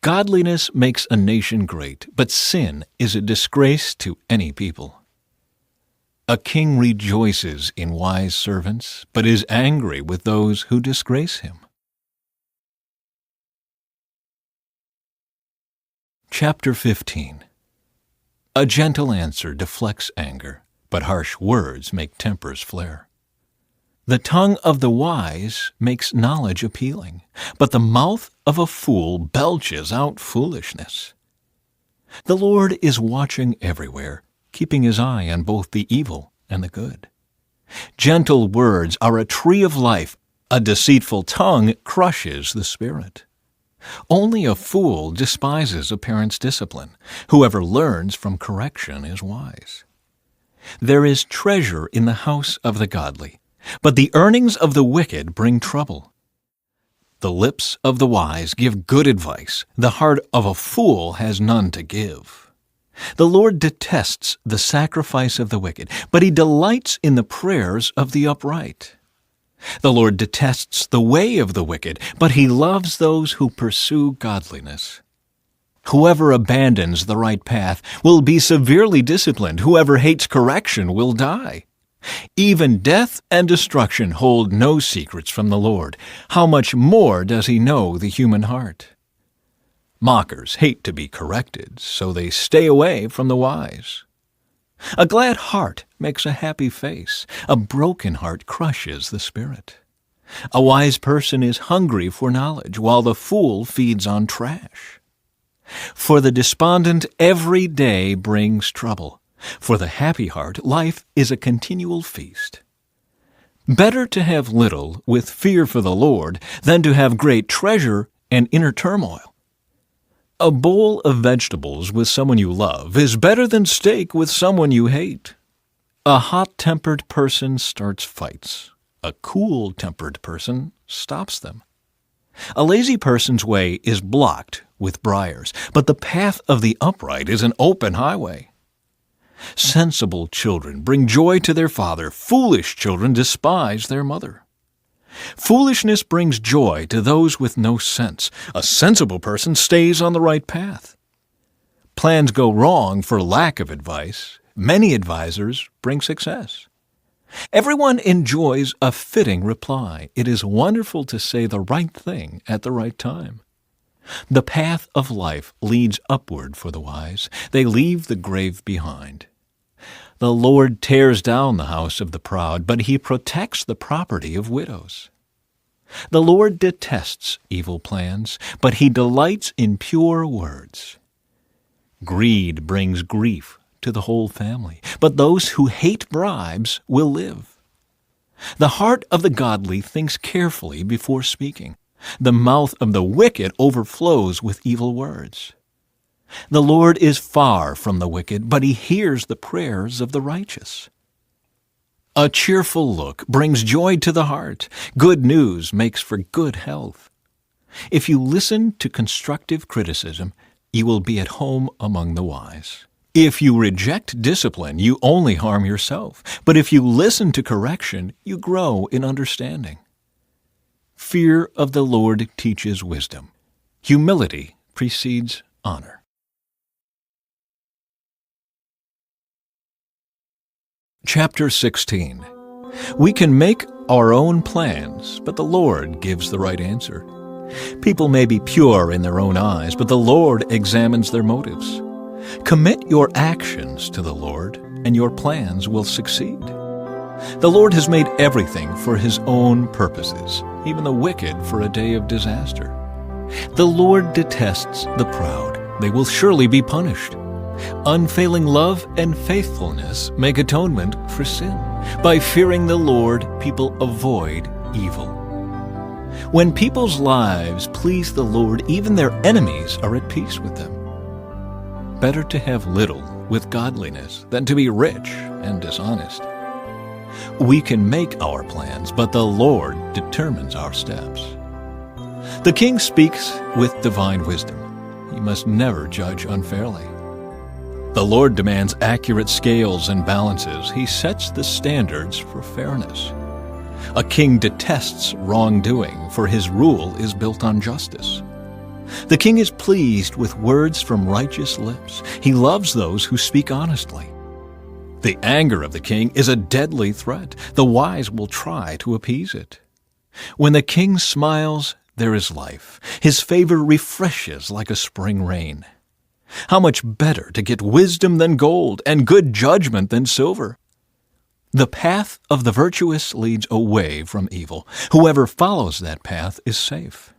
Godliness makes a nation great, but sin is a disgrace to any people. A king rejoices in wise servants, but is angry with those who disgrace him. Chapter 15. A gentle answer deflects anger, but harsh words make tempers flare. The tongue of the wise makes knowledge appealing, but the mouth of a fool belches out foolishness. The Lord is watching everywhere, keeping his eye on both the evil and the good. Gentle words are a tree of life. A deceitful tongue crushes the spirit. Only a fool despises a parent's discipline. Whoever learns from correction is wise. There is treasure in the house of the godly, but the earnings of the wicked bring trouble. The lips of the wise give good advice. The heart of a fool has none to give. The Lord detests the sacrifice of the wicked, but he delights in the prayers of the upright. The Lord detests the way of the wicked, but he loves those who pursue godliness. Whoever abandons the right path will be severely disciplined. Whoever hates correction will die. Even death and destruction hold no secrets from the Lord. How much more does he know the human heart? Mockers hate to be corrected, so they stay away from the wise. A glad heart makes a happy face. A broken heart crushes the spirit. A wise person is hungry for knowledge, while the fool feeds on trash. For the despondent, every day brings trouble. For the happy heart, life is a continual feast. Better to have little with fear for the Lord than to have great treasure and inner turmoil. A bowl of vegetables with someone you love is better than steak with someone you hate. A hot-tempered person starts fights. A cool-tempered person stops them. A lazy person's way is blocked with briars, but the path of the upright is an open highway. Sensible children bring joy to their father. Foolish children despise their mother. Foolishness brings joy to those with no sense. A sensible person stays on the right path. Plans go wrong for lack of advice. Many advisers bring success. Everyone enjoys a fitting reply. It is wonderful to say the right thing at the right time. The path of life leads upward for the wise. They leave the grave behind. The Lord tears down the house of the proud, but he protects the property of widows. The Lord detests evil plans, but he delights in pure words. Greed brings grief to the whole family, but those who hate bribes will live. The heart of the godly thinks carefully before speaking. The mouth of the wicked overflows with evil words. The Lord is far from the wicked, but he hears the prayers of the righteous. A cheerful look brings joy to the heart. Good news makes for good health. If you listen to constructive criticism, you will be at home among the wise. If you reject discipline, you only harm yourself. But if you listen to correction, you grow in understanding. Fear of the Lord teaches wisdom. Humility precedes honor. Chapter 16. We can make our own plans, but the Lord gives the right answer. People may be pure in their own eyes, but the Lord examines their motives. Commit your actions to the Lord, and your plans will succeed. The Lord has made everything for his own purposes, even the wicked for a day of disaster. The Lord detests the proud. They will surely be punished. Unfailing love and faithfulness make atonement for sin. By fearing the Lord, people avoid evil. When people's lives please the Lord, even their enemies are at peace with them. Better to have little with godliness than to be rich and dishonest. We can make our plans, but the Lord determines our steps. The king speaks with divine wisdom. He must never judge unfairly. The Lord demands accurate scales and balances. He sets the standards for fairness. A king detests wrongdoing, for his rule is built on justice. The king is pleased with words from righteous lips. He loves those who speak honestly. The anger of the king is a deadly threat. The wise will try to appease it. When the king smiles, there is life. His favor refreshes like a spring rain. How much better to get wisdom than gold, and good judgment than silver. The path of the virtuous leads away from evil. Whoever follows that path is safe.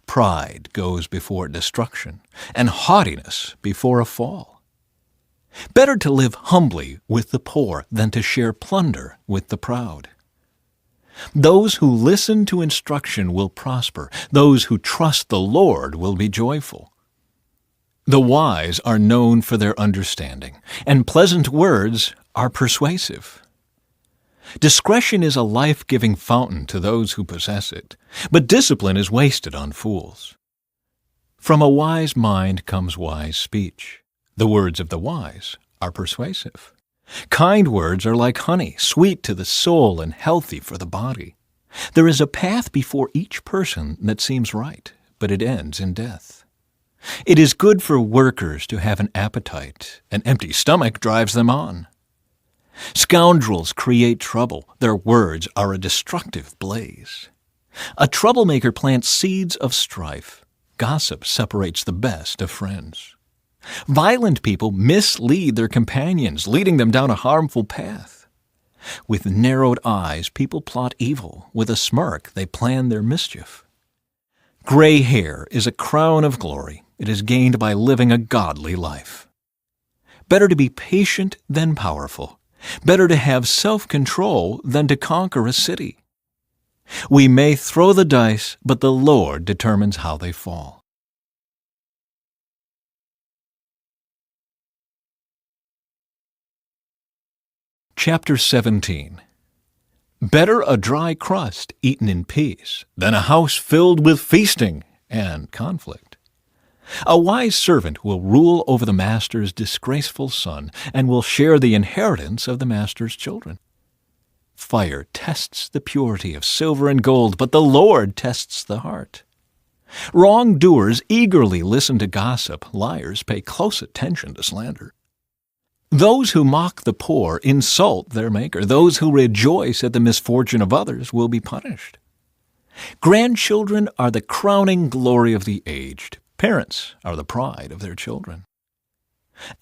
Pride goes before destruction, and haughtiness before a fall. Better to live humbly with the poor than to share plunder with the proud. Those who listen to instruction will prosper. Those who trust the Lord will be joyful. The wise are known for their understanding, and pleasant words are persuasive. Discretion is a life-giving fountain to those who possess it, but discipline is wasted on fools. From a wise mind comes wise speech. The words of the wise are persuasive. Kind words are like honey, sweet to the soul and healthy for the body. There is a path before each person that seems right, but it ends in death. It is good for workers to have an appetite. An empty stomach drives them on. Scoundrels create trouble. Their words are a destructive blaze. A troublemaker plants seeds of strife. Gossip separates the best of friends. Violent people mislead their companions, leading them down a harmful path. With narrowed eyes, people plot evil. With a smirk, they plan their mischief. Gray hair is a crown of glory. It is gained by living a godly life. Better to be patient than powerful. Better to have self-control than to conquer a city. We may throw the dice, but the Lord determines how they fall. Chapter 17. Better a dry crust eaten in peace than a house filled with feasting and conflict. A wise servant will rule over the master's disgraceful son and will share the inheritance of the master's children. Fire tests the purity of silver and gold, but the Lord tests the heart. Wrongdoers eagerly listen to gossip. Liars pay close attention to slander. Those who mock the poor insult their Maker. Those who rejoice at the misfortune of others will be punished. Grandchildren are the crowning glory of the aged. Parents are the pride of their children.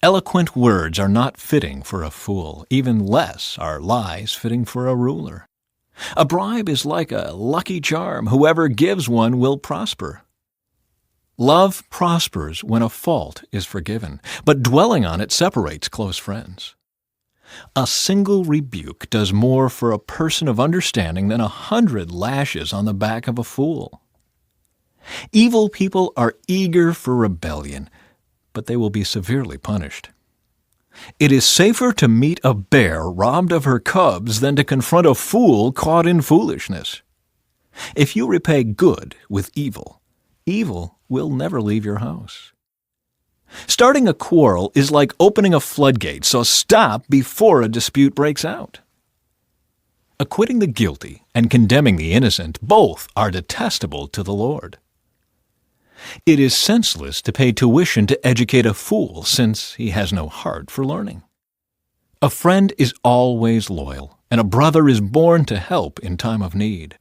Eloquent words are not fitting for a fool. Even less are lies fitting for a ruler. A bribe is like a lucky charm. Whoever gives one will prosper. Love prospers when a fault is forgiven, but dwelling on it separates close friends. A single rebuke does more for a person of understanding than 100 lashes on the back of a fool. Evil people are eager for rebellion, but they will be severely punished. It is safer to meet a bear robbed of her cubs than to confront a fool caught in foolishness. If you repay good with evil, evil will never leave your house. Starting a quarrel is like opening a floodgate, so stop before a dispute breaks out. Acquitting the guilty and condemning the innocent, both are detestable to the Lord. It is senseless to pay tuition to educate a fool, since he has no heart for learning. A friend is always loyal, and a brother is born to help in time of need.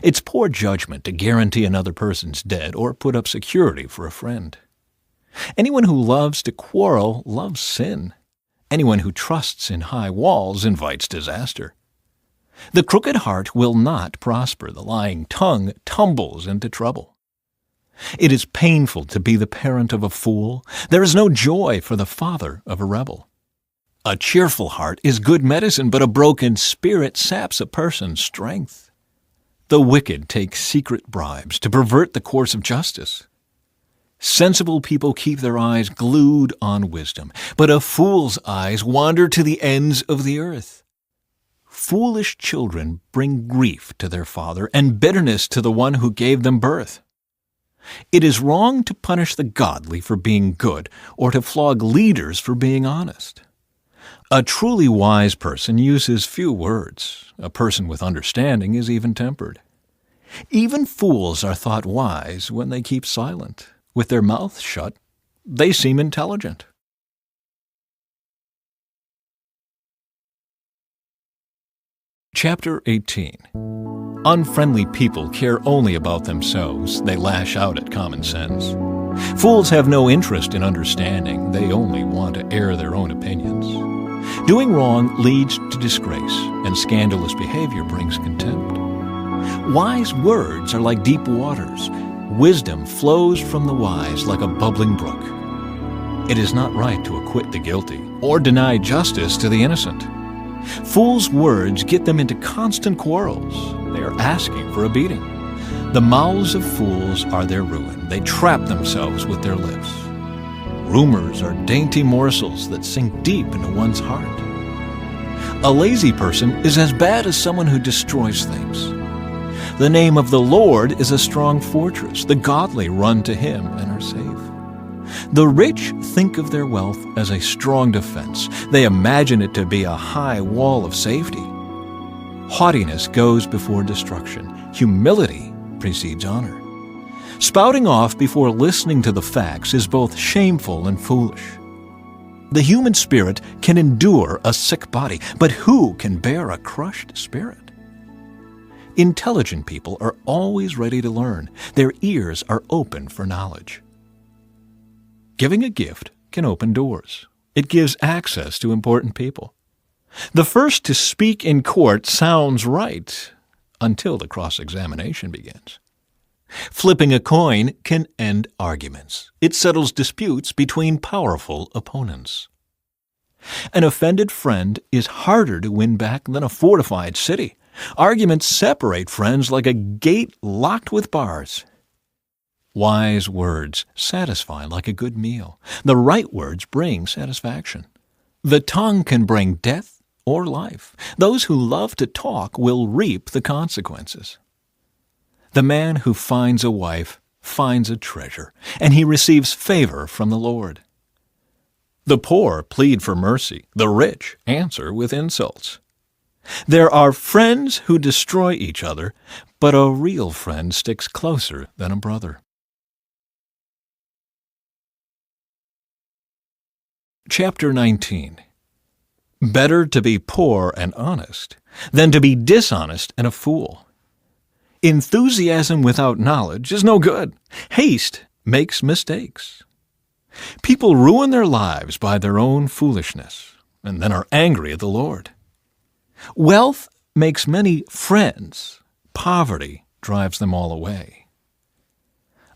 It's poor judgment to guarantee another person's dead or put up security for a friend. Anyone who loves to quarrel loves sin. Anyone who trusts in high walls invites disaster. The crooked heart will not prosper. The lying tongue tumbles into trouble. It is painful to be the parent of a fool. There is no joy for the father of a rebel. A cheerful heart is good medicine, but a broken spirit saps a person's strength. The wicked take secret bribes to pervert the course of justice. Sensible people keep their eyes glued on wisdom, but a fool's eyes wander to the ends of the earth. Foolish children bring grief to their father and bitterness to the one who gave them birth. It is wrong to punish the godly for being good or to flog leaders for being honest. A truly wise person uses few words. A person with understanding is even-tempered. Even fools are thought wise when they keep silent. With their mouths shut, they seem intelligent. Chapter 18. Unfriendly people care only about themselves. They lash out at common sense. Fools have no interest in understanding. They only want to air their own opinions. Doing wrong leads to disgrace, and scandalous behavior brings contempt. Wise words are like deep waters. Wisdom flows from the wise like a bubbling brook. It is not right to acquit the guilty or deny justice to the innocent. Fools' words get them into constant quarrels. They are asking for a beating. The mouths of fools are their ruin. They trap themselves with their lips. Rumors are dainty morsels that sink deep into one's heart. A lazy person is as bad as someone who destroys things. The name of the Lord is a strong fortress. The godly run to him and are safe. The rich think of their wealth as a strong defense. They imagine it to be a high wall of safety. Haughtiness goes before destruction. Humility precedes honor. Spouting off before listening to the facts is both shameful and foolish. The human spirit can endure a sick body, but who can bear a crushed spirit? Intelligent people are always ready to learn. Their ears are open for knowledge. Giving a gift can open doors. It gives access to important people. The first to speak in court sounds right until the cross-examination begins. Flipping a coin can end arguments. It settles disputes between powerful opponents. An offended friend is harder to win back than a fortified city. Arguments separate friends like a gate locked with bars. Wise words satisfy like a good meal. The right words bring satisfaction. The tongue can bring death or life. Those who love to talk will reap the consequences. The man who finds a wife finds a treasure, and he receives favor from the Lord. The poor plead for mercy. The rich answer with insults. There are friends who destroy each other, but a real friend sticks closer than a brother. Chapter 19. Better to be poor and honest than to be dishonest and a fool. Enthusiasm without knowledge is no good. Haste makes mistakes. People ruin their lives by their own foolishness and then are angry at the Lord. Wealth makes many friends. Poverty drives them all away.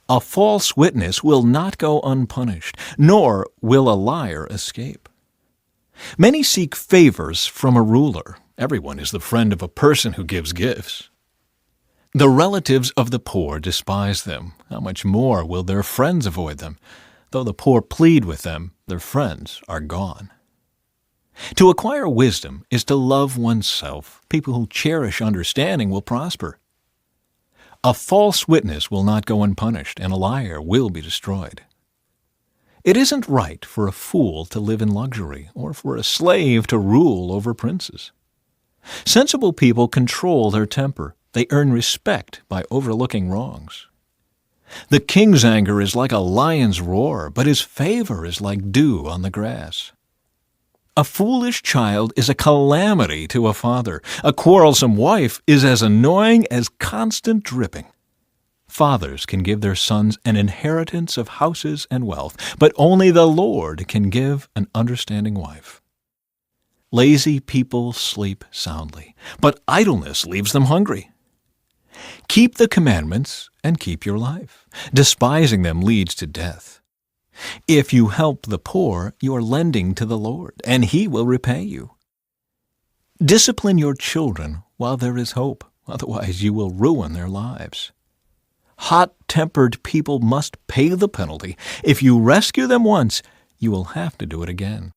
A false witness will not go unpunished, nor will a liar escape. Many seek favors from a ruler. Everyone is the friend of a person who gives gifts. The relatives of the poor despise them. How much more will their friends avoid them? Though the poor plead with them, their friends are gone. To acquire wisdom is to love oneself. People who cherish understanding will prosper. A false witness will not go unpunished, and a liar will be destroyed. It isn't right for a fool to live in luxury, or for a slave to rule over princes. Sensible people control their temper. They earn respect by overlooking wrongs. The king's anger is like a lion's roar, but his favor is like dew on the grass. A foolish child is a calamity to a father. A quarrelsome wife is as annoying as constant dripping. Fathers can give their sons an inheritance of houses and wealth, but only the Lord can give an understanding wife. Lazy people sleep soundly, but idleness leaves them hungry. Keep the commandments and keep your life. Despising them leads to death. If you help the poor, you are lending to the Lord, and He will repay you. Discipline your children while there is hope, otherwise you will ruin their lives. Hot-tempered people must pay the penalty. If you rescue them once, you will have to do it again.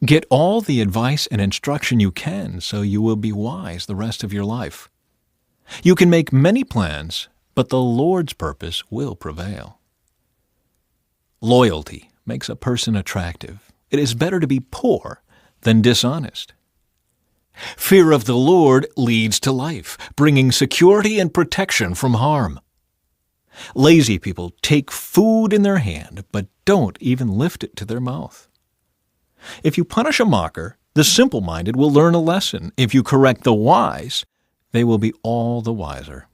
Get all the advice and instruction you can so you will be wise the rest of your life. You can make many plans, but the Lord's purpose will prevail. Loyalty makes a person attractive. It is better to be poor than dishonest. Fear of the Lord leads to life, bringing security and protection from harm. Lazy people take food in their hand, but don't even lift it to their mouth. If you punish a mocker, the simple-minded will learn a lesson. If you correct the wise, they will be all the wiser.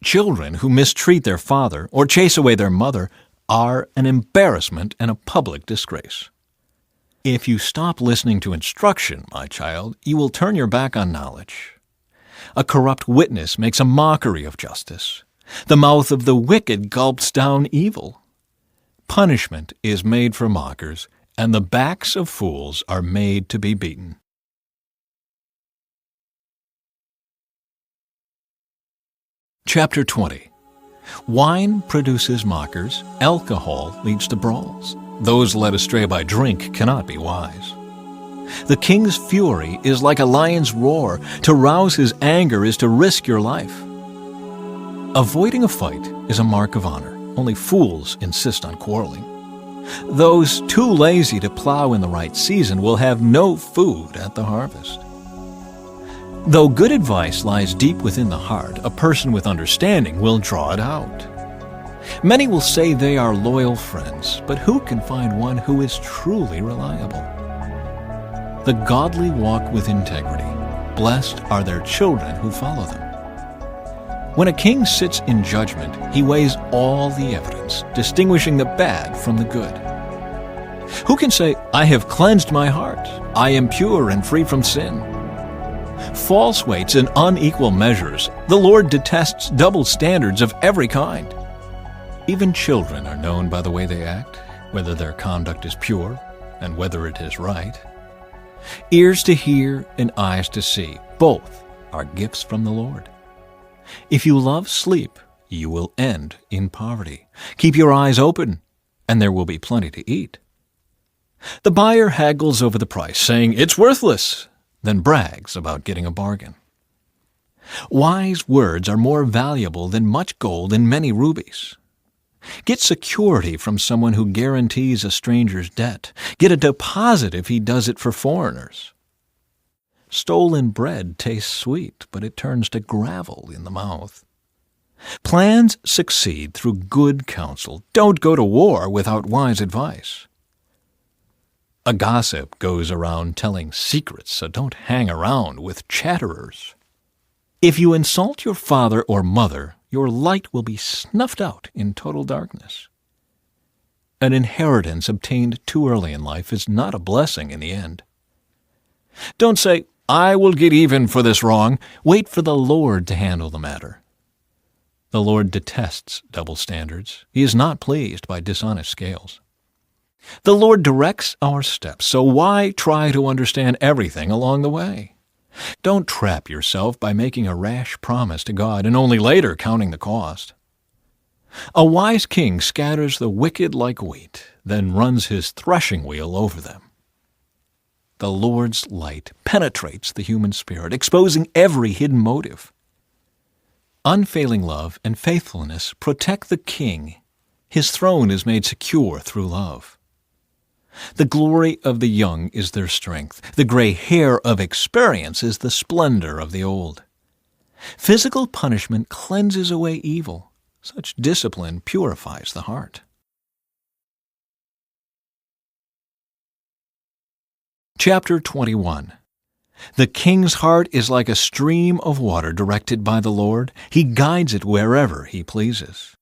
Children who mistreat their father or chase away their mother are an embarrassment and a public disgrace. If you stop listening to instruction, my child, you will turn your back on knowledge. A corrupt witness makes a mockery of justice. The mouth of the wicked gulps down evil. Punishment is made for mockers, and the backs of fools are made to be beaten. Chapter 20. Wine produces mockers, alcohol leads to brawls. Those led astray by drink cannot be wise. The king's fury is like a lion's roar. To rouse his anger is to risk your life. Avoiding a fight is a mark of honor. Only fools insist on quarreling. Those too lazy to plow in the right season will have no food at the harvest. Though good advice lies deep within the heart, a person with understanding will draw it out. Many will say they are loyal friends, but who can find one who is truly reliable? The godly walk with integrity. Blessed are their children who follow them. When a king sits in judgment, he weighs all the evidence, distinguishing the bad from the good. Who can say, "I have cleansed my heart, I am pure and free from sin"? False weights and unequal measures. The Lord detests double standards of every kind. Even children are known by the way they act, whether their conduct is pure and whether it is right. Ears to hear and eyes to see, both are gifts from the Lord. If you love sleep, you will end in poverty. Keep your eyes open, and there will be plenty to eat. The buyer haggles over the price, saying, "It's worthless," then brags about getting a bargain. Wise words are more valuable than much gold and many rubies. Get security from someone who guarantees a stranger's debt. Get a deposit if he does it for foreigners. Stolen bread tastes sweet, but it turns to gravel in the mouth. Plans succeed through good counsel. Don't go to war without wise advice. A gossip goes around telling secrets, so don't hang around with chatterers. If you insult your father or mother, your light will be snuffed out in total darkness. An inheritance obtained too early in life is not a blessing in the end. Don't say, "I will get even for this wrong." Wait for the Lord to handle the matter. The Lord detests double standards. He is not pleased by dishonest scales. The Lord directs our steps, so why try to understand everything along the way? Don't trap yourself by making a rash promise to God and only later counting the cost. A wise king scatters the wicked like wheat, then runs his threshing wheel over them. The Lord's light penetrates the human spirit, exposing every hidden motive. Unfailing love and faithfulness protect the king. His throne is made secure through love. The glory of the young is their strength. The gray hair of experience is the splendor of the old. Physical punishment cleanses away evil. Such discipline purifies the heart. Chapter 21. The king's heart is like a stream of water directed by the Lord. He guides it wherever he pleases.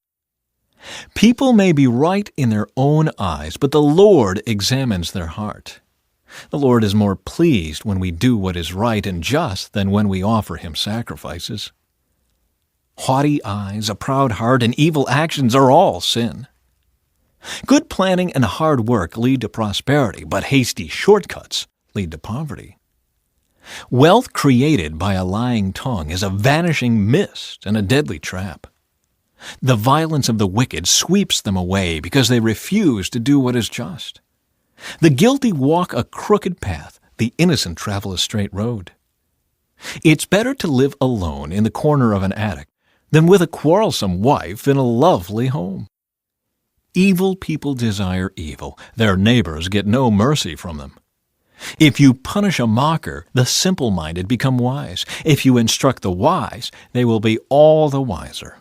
People may be right in their own eyes, but the Lord examines their heart. The Lord is more pleased when we do what is right and just than when we offer him sacrifices. Haughty eyes, a proud heart, and evil actions are all sin. Good planning and hard work lead to prosperity, but hasty shortcuts lead to poverty. Wealth created by a lying tongue is a vanishing mist and a deadly trap. The violence of the wicked sweeps them away because they refuse to do what is just. The guilty walk a crooked path, the innocent travel a straight road. It's better to live alone in the corner of an attic than with a quarrelsome wife in a lovely home. Evil people desire evil. Their neighbors get no mercy from them. If you punish a mocker, the simple-minded become wise. If you instruct the wise, they will be all the wiser.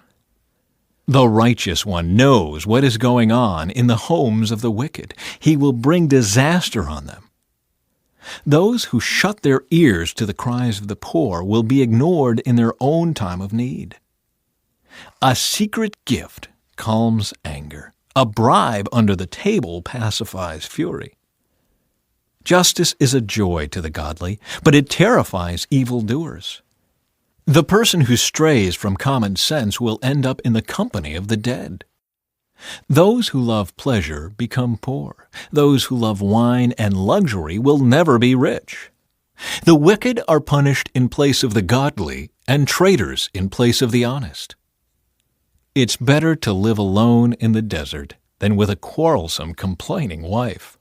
The righteous one knows what is going on in the homes of the wicked. He will bring disaster on them. Those who shut their ears to the cries of the poor will be ignored in their own time of need. A secret gift calms anger. A bribe under the table pacifies fury. Justice is a joy to the godly, but it terrifies evildoers. The person who strays from common sense will end up in the company of the dead. Those who love pleasure become poor. Those who love wine and luxury will never be rich. The wicked are punished in place of the godly, and traitors in place of the honest. It's better to live alone in the desert than with a quarrelsome, complaining wife.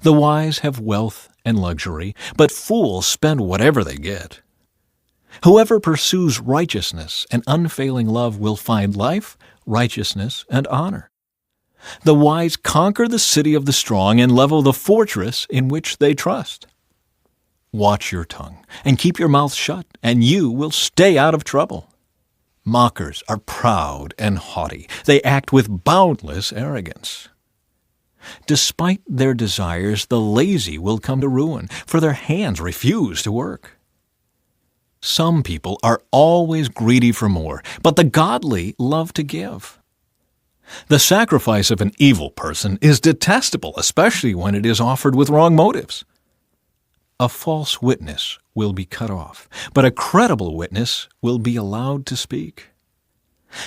The wise have wealth and luxury, but fools spend whatever they get. Whoever pursues righteousness and unfailing love will find life, righteousness, and honor. The wise conquer the city of the strong and level the fortress in which they trust. Watch your tongue and keep your mouth shut, and you will stay out of trouble. Mockers are proud and haughty. They act with boundless arrogance. Despite their desires, the lazy will come to ruin, for their hands refuse to work. Some people are always greedy for more, but the godly love to give. The sacrifice of an evil person is detestable, especially when it is offered with wrong motives. A false witness will be cut off, but a credible witness will be allowed to speak.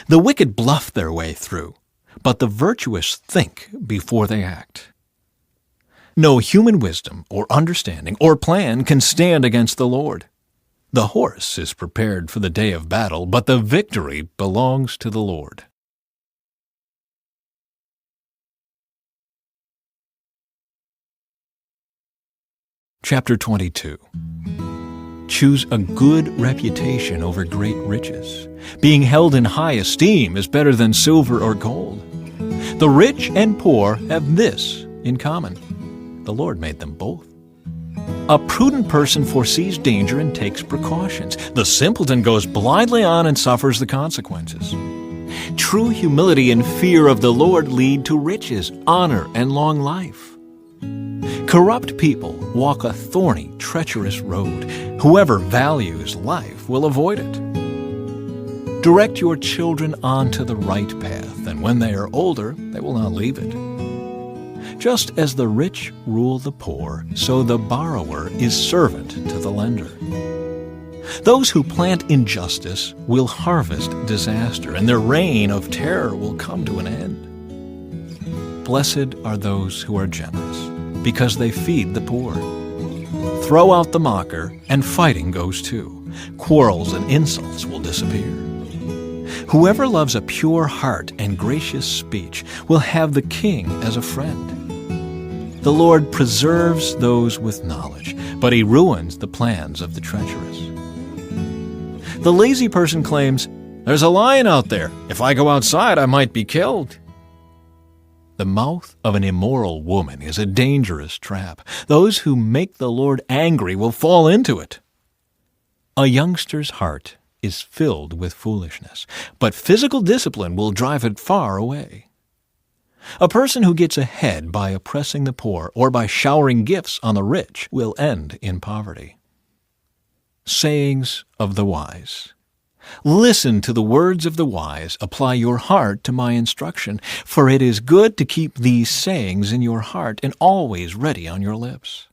The wicked bluff their way through, but the virtuous think before they act. No human wisdom or understanding or plan can stand against the Lord. The horse is prepared for the day of battle, but the victory belongs to the Lord. Chapter 22. Choose a good reputation over great riches. Being held in high esteem is better than silver or gold. The rich and poor have this in common: the Lord made them both. A prudent person foresees danger and takes precautions. The simpleton goes blindly on and suffers the consequences. True humility and fear of the Lord lead to riches, honor, and long life. Corrupt people walk a thorny, treacherous road. Whoever values life will avoid it. Direct your children onto the right path, and when they are older, they will not leave it. Just as the rich rule the poor, so the borrower is servant to the lender. Those who plant injustice will harvest disaster, and their reign of terror will come to an end. Blessed are those who are generous, because they feed the poor. Throw out the mocker, and fighting goes too. Quarrels and insults will disappear. Whoever loves a pure heart and gracious speech will have the king as a friend. The Lord preserves those with knowledge, but he ruins the plans of the treacherous. The lazy person claims, "There's a lion out there. If I go outside, I might be killed." The mouth of an immoral woman is a dangerous trap. Those who make the Lord angry will fall into it. A youngster's heart is filled with foolishness, but physical discipline will drive it far away. A person who gets ahead by oppressing the poor or by showering gifts on the rich will end in poverty. Sayings of the wise. Listen to the words of the wise. Apply your heart to my instruction, for it is good to keep these sayings in your heart and always ready on your lips.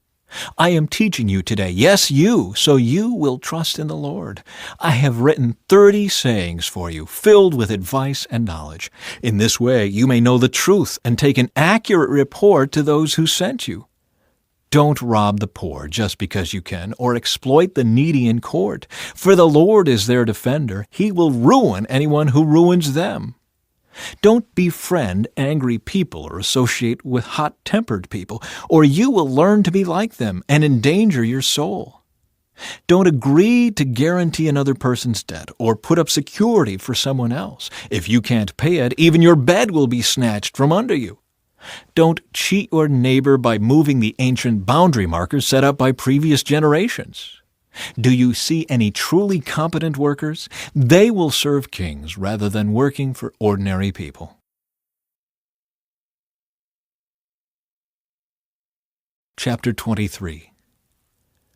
I am teaching you today, yes, you, so you will trust in the Lord. I have written 30 sayings for you, filled with advice and knowledge. In this way you may know the truth and take an accurate report to those who sent you. Don't rob the poor just because you can, or exploit the needy in court, for the Lord is their defender. He will ruin anyone who ruins them. Don't befriend angry people or associate with hot-tempered people, or you will learn to be like them and endanger your soul. Don't agree to guarantee another person's debt or put up security for someone else. If you can't pay it, even your bed will be snatched from under you. Don't cheat your neighbor by moving the ancient boundary markers set up by previous generations. Do you see any truly competent workers? They will serve kings rather than working for ordinary people. Chapter 23.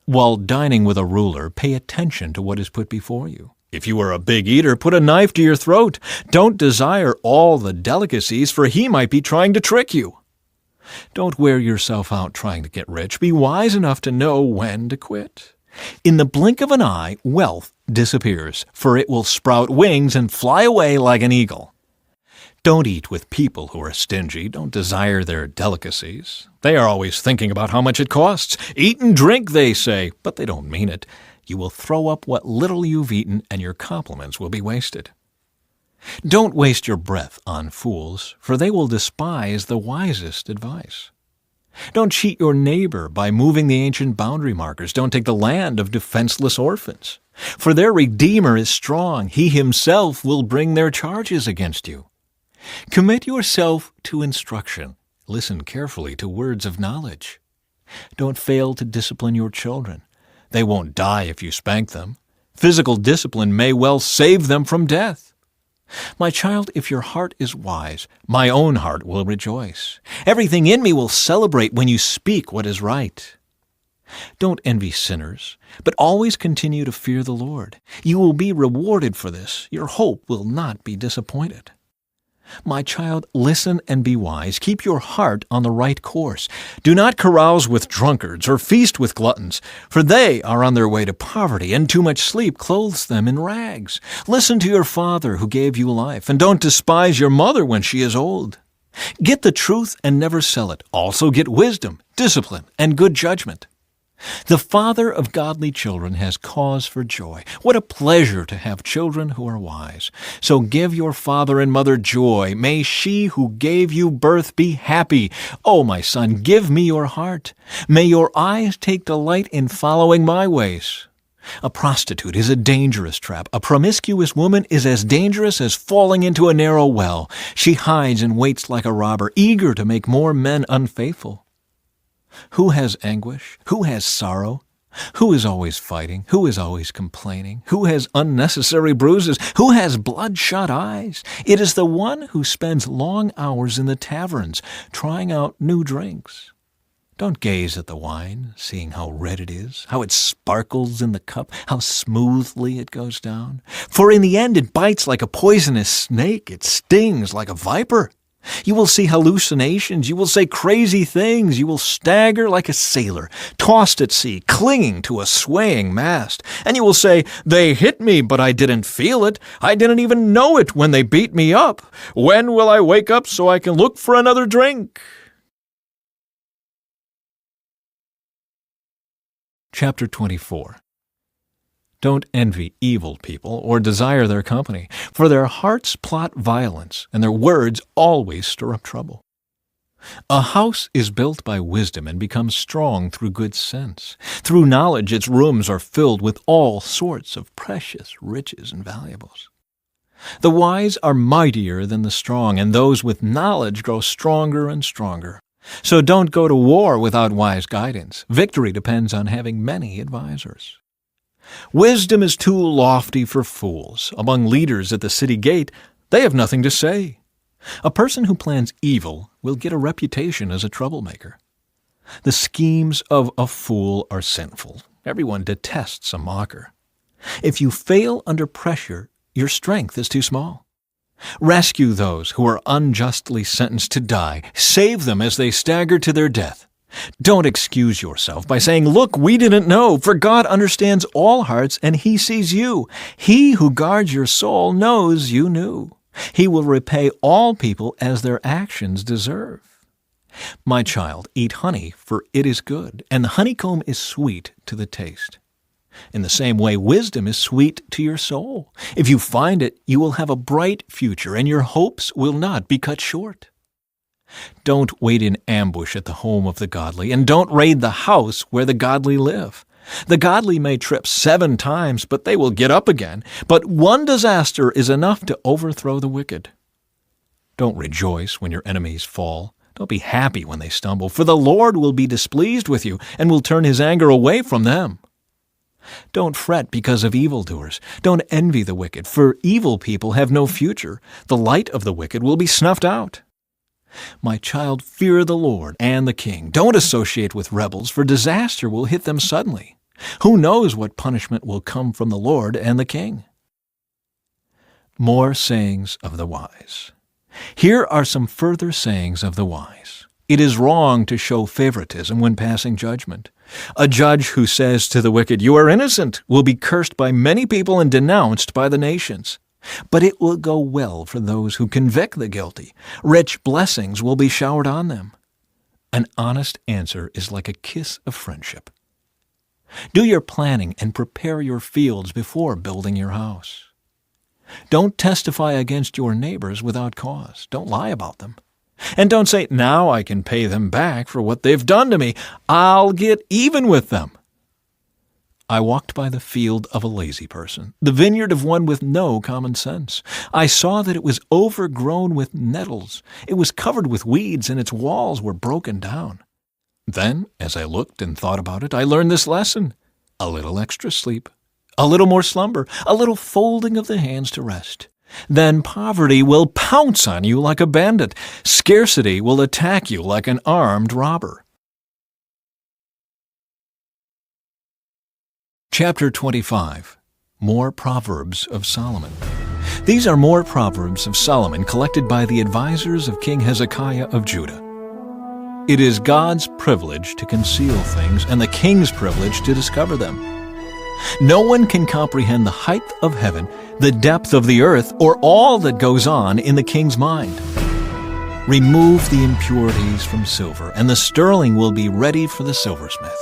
While dining with a ruler, pay attention to what is put before you. If you are a big eater, put a knife to your throat. Don't desire all the delicacies, for he might be trying to trick you. Don't wear yourself out trying to get rich. Be wise enough to know when to quit. In the blink of an eye, wealth disappears, for it will sprout wings and fly away like an eagle. Don't eat with people who are stingy. Don't desire their delicacies. They are always thinking about how much it costs. Eat and drink, they say, but they don't mean it. You will throw up what little you've eaten, and your compliments will be wasted. Don't waste your breath on fools, for they will despise the wisest advice. Don't cheat your neighbor by moving the ancient boundary markers. Don't take the land of defenseless orphans, for their Redeemer is strong. He himself will bring their charges against you. Commit yourself to instruction. Listen carefully to words of knowledge. Don't fail to discipline your children. They won't die if you spank them. Physical discipline may well save them from death. My child, if your heart is wise, my own heart will rejoice. Everything in me will celebrate when you speak what is right. Don't envy sinners, but always continue to fear the Lord. You will be rewarded for this. Your hope will not be disappointed. My child, listen and be wise. Keep your heart on the right course. Do not carouse with drunkards or feast with gluttons, for they are on their way to poverty, and too much sleep clothes them in rags. Listen to your father who gave you life, and don't despise your mother when she is old. Get the truth and never sell it. Also get wisdom, discipline, and good judgment. The father of godly children has cause for joy. What a pleasure to have children who are wise. So give your father and mother joy. May she who gave you birth be happy. Oh, my son, give me your heart. May your eyes take delight in following my ways. A prostitute is a dangerous trap. A promiscuous woman is as dangerous as falling into a narrow well. She hides and waits like a robber, eager to make more men unfaithful. Who has anguish? Who has sorrow? Who is always fighting? Who is always complaining? Who has unnecessary bruises? Who has bloodshot eyes? It is the one who spends long hours in the taverns, trying out new drinks. Don't gaze at the wine, seeing how red it is, how it sparkles in the cup, how smoothly it goes down. For in the end it bites like a poisonous snake, it stings like a viper. You will see hallucinations, you will say crazy things, you will stagger like a sailor, tossed at sea, clinging to a swaying mast. And you will say, "They hit me, but I didn't feel it. I didn't even know it when they beat me up. When will I wake up so I can look for another drink?" Chapter 24. Don't envy evil people or desire their company, for their hearts plot violence, and their words always stir up trouble. A house is built by wisdom and becomes strong through good sense. Through knowledge its rooms are filled with all sorts of precious riches and valuables. The wise are mightier than the strong, and those with knowledge grow stronger and stronger. So don't go to war without wise guidance. Victory depends on having many advisors. Wisdom is too lofty for fools. Among leaders at the city gate, they have nothing to say. A person who plans evil will get a reputation as a troublemaker. The schemes of a fool are sinful. Everyone detests a mocker. If you fail under pressure, your strength is too small. Rescue those who are unjustly sentenced to die. Save them as they stagger to their death. Don't excuse yourself by saying, "Look, we didn't know," for God understands all hearts and He sees you. He who guards your soul knows you knew. He will repay all people as their actions deserve. My child, eat honey, for it is good, and the honeycomb is sweet to the taste. In the same way, wisdom is sweet to your soul. If you find it, you will have a bright future, and your hopes will not be cut short. Don't wait in ambush at the home of the godly, and don't raid the house where the godly live. The godly may trip 7 times, but they will get up again. But one disaster is enough to overthrow the wicked. Don't rejoice when your enemies fall. Don't be happy when they stumble, for the Lord will be displeased with you and will turn his anger away from them. Don't fret because of evildoers. Don't envy the wicked, for evil people have no future. The light of the wicked will be snuffed out. My child, fear the Lord and the king. Don't associate with rebels, for disaster will hit them suddenly. Who knows what punishment will come from the Lord and the king? More sayings of the wise. Here are some further sayings of the wise. It is wrong to show favoritism when passing judgment. A judge who says to the wicked, "You are innocent," will be cursed by many people and denounced by the nations. But it will go well for those who convict the guilty. Rich blessings will be showered on them. An honest answer is like a kiss of friendship. Do your planning and prepare your fields before building your house. Don't testify against your neighbors without cause. Don't lie about them. And don't say, "Now I can pay them back for what they've done to me. I'll get even with them." I walked by the field of a lazy person, the vineyard of one with no common sense. I saw that it was overgrown with nettles. It was covered with weeds, and its walls were broken down. Then, as I looked and thought about it, I learned this lesson: a little extra sleep, a little more slumber, a little folding of the hands to rest. Then poverty will pounce on you like a bandit. Scarcity will attack you like an armed robber. Chapter 25. More Proverbs of Solomon. These are more Proverbs of Solomon collected by the advisors of King Hezekiah of Judah. It is God's privilege to conceal things and the king's privilege to discover them. No one can comprehend the height of heaven, the depth of the earth, or all that goes on in the king's mind. Remove the impurities from silver, and the sterling will be ready for the silversmith.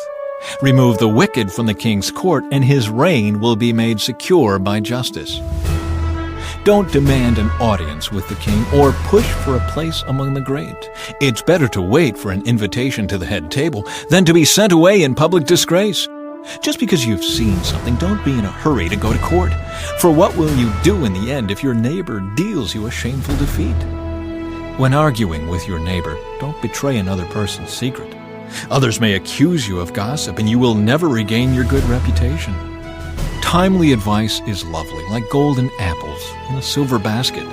Remove the wicked from the king's court, and his reign will be made secure by justice. Don't demand an audience with the king or push for a place among the great. It's better to wait for an invitation to the head table than to be sent away in public disgrace. Just because you've seen something, don't be in a hurry to go to court. For what will you do in the end if your neighbor deals you a shameful defeat? When arguing with your neighbor, don't betray another person's secret. Others may accuse you of gossip, and you will never regain your good reputation. Timely advice is lovely, like golden apples in a silver basket.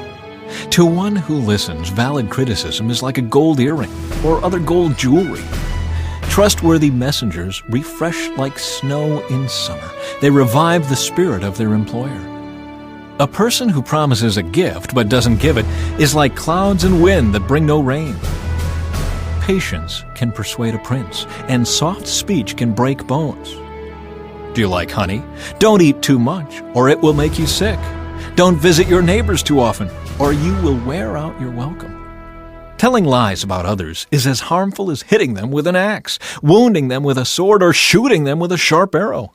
To one who listens, valid criticism is like a gold earring or other gold jewelry. Trustworthy messengers refresh like snow in summer. They revive the spirit of their employer. A person who promises a gift but doesn't give it is like clouds and wind that bring no rain. Patience can persuade a prince, and soft speech can break bones. Do you like honey? Don't eat too much, or it will make you sick. Don't visit your neighbors too often, or you will wear out your welcome. Telling lies about others is as harmful as hitting them with an axe, wounding them with a sword, or shooting them with a sharp arrow.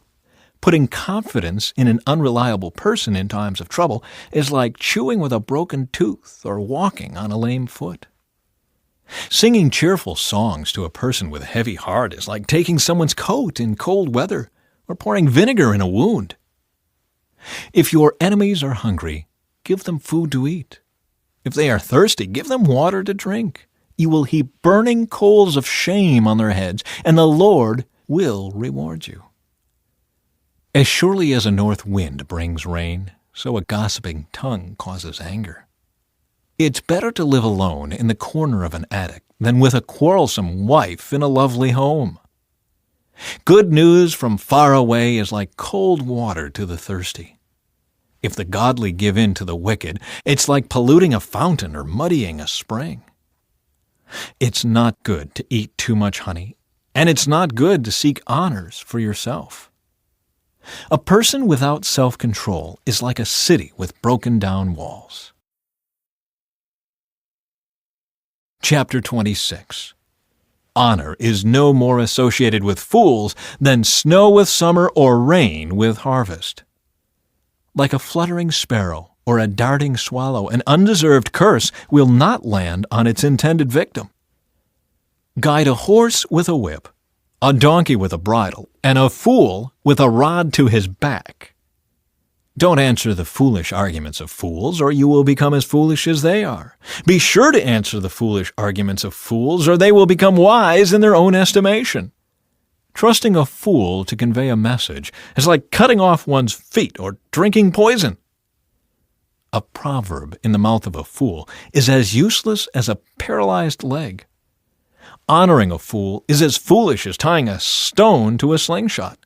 Putting confidence in an unreliable person in times of trouble is like chewing with a broken tooth or walking on a lame foot. Singing cheerful songs to a person with a heavy heart is like taking someone's coat in cold weather or pouring vinegar in a wound. If your enemies are hungry, give them food to eat. If they are thirsty, give them water to drink. You will heap burning coals of shame on their heads, and the Lord will reward you. As surely as a north wind brings rain, so a gossiping tongue causes anger. It's better to live alone in the corner of an attic than with a quarrelsome wife in a lovely home. Good news from far away is like cold water to the thirsty. If the godly give in to the wicked, it's like polluting a fountain or muddying a spring. It's not good to eat too much honey, and it's not good to seek honors for yourself. A person without self-control is like a city with broken down walls. Chapter 26. Honor is no more associated with fools than snow with summer or rain with harvest. Like a fluttering sparrow or a darting swallow, an undeserved curse will not land on its intended victim. Guide a horse with a whip, a donkey with a bridle, and a fool with a rod to his back. Don't answer the foolish arguments of fools, or you will become as foolish as they are. Be sure to answer the foolish arguments of fools, or they will become wise in their own estimation. Trusting a fool to convey a message is like cutting off one's feet or drinking poison. A proverb in the mouth of a fool is as useless as a paralyzed leg. Honoring a fool is as foolish as tying a stone to a slingshot.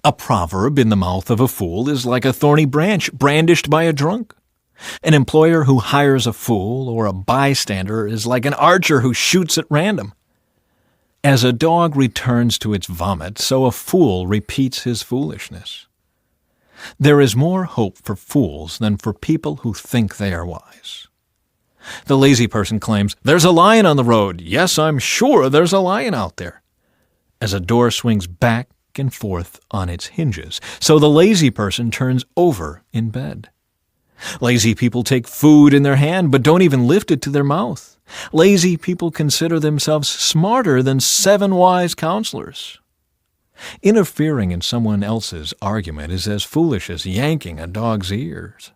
A proverb in the mouth of a fool is like a thorny branch brandished by a drunk. An employer who hires a fool or a bystander is like an archer who shoots at random. As a dog returns to its vomit, so a fool repeats his foolishness. There is more hope for fools than for people who think they are wise. The lazy person claims, "There's a lion on the road. Yes, I'm sure there's a lion out there." As a door swings back and forth on its hinges, so the lazy person turns over in bed. Lazy people take food in their hand but don't even lift it to their mouth. Lazy people consider themselves smarter than 7 wise counselors. Interfering in someone else's argument is as foolish as yanking a dog's ears.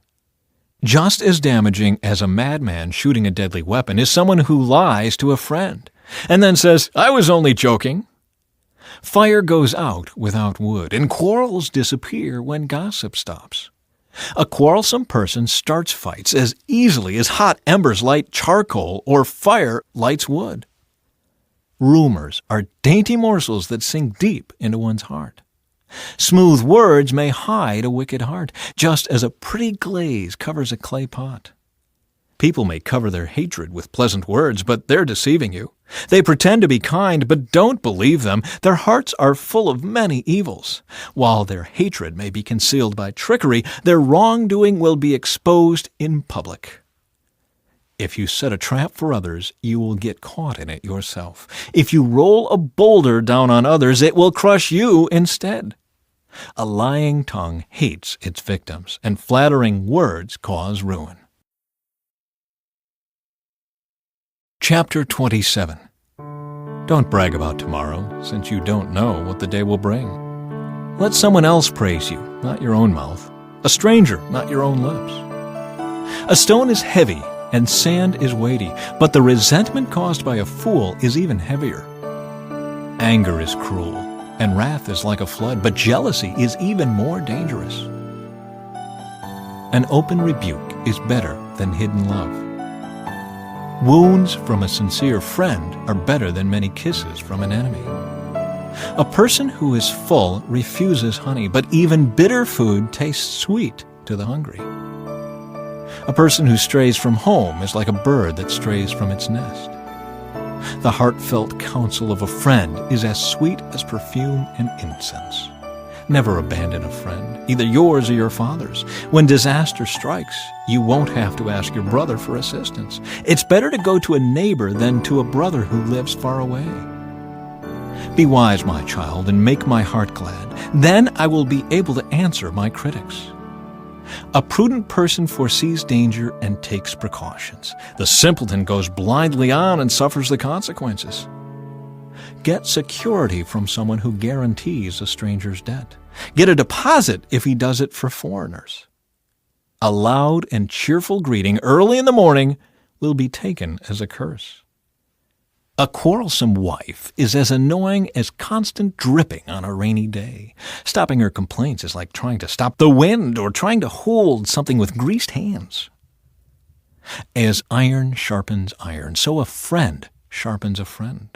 Just as damaging as a madman shooting a deadly weapon is someone who lies to a friend and then says, "I was only joking." Fire goes out without wood, and quarrels disappear when gossip stops. A quarrelsome person starts fights as easily as hot embers light charcoal or fire lights wood. Rumors are dainty morsels that sink deep into one's heart. Smooth words may hide a wicked heart, just as a pretty glaze covers a clay pot. People may cover their hatred with pleasant words, but they're deceiving you. They pretend to be kind, but don't believe them. Their hearts are full of many evils. While their hatred may be concealed by trickery, their wrongdoing will be exposed in public. If you set a trap for others, you will get caught in it yourself. If you roll a boulder down on others, it will crush you instead. A lying tongue hates its victims, and flattering words cause ruin. Chapter 27. Don't brag about tomorrow, since you don't know what the day will bring. Let someone else praise you, not your own mouth. A stranger, not your own lips. A stone is heavy, and sand is weighty, but the resentment caused by a fool is even heavier. Anger is cruel, and wrath is like a flood, but jealousy is even more dangerous. An open rebuke is better than hidden love. Wounds from a sincere friend are better than many kisses from an enemy. A person who is full refuses honey, but even bitter food tastes sweet to the hungry. A person who strays from home is like a bird that strays from its nest. The heartfelt counsel of a friend is as sweet as perfume and incense. Never abandon a friend, either yours or your father's. When disaster strikes, you won't have to ask your brother for assistance. It's better to go to a neighbor than to a brother who lives far away. Be wise, my child, and make my heart glad. Then I will be able to answer my critics. A prudent person foresees danger and takes precautions. The simpleton goes blindly on and suffers the consequences. Get security from someone who guarantees a stranger's debt. Get a deposit if he does it for foreigners. A loud and cheerful greeting early in the morning will be taken as a curse. A quarrelsome wife is as annoying as constant dripping on a rainy day. Stopping her complaints is like trying to stop the wind or trying to hold something with greased hands. As iron sharpens iron, so a friend sharpens a friend.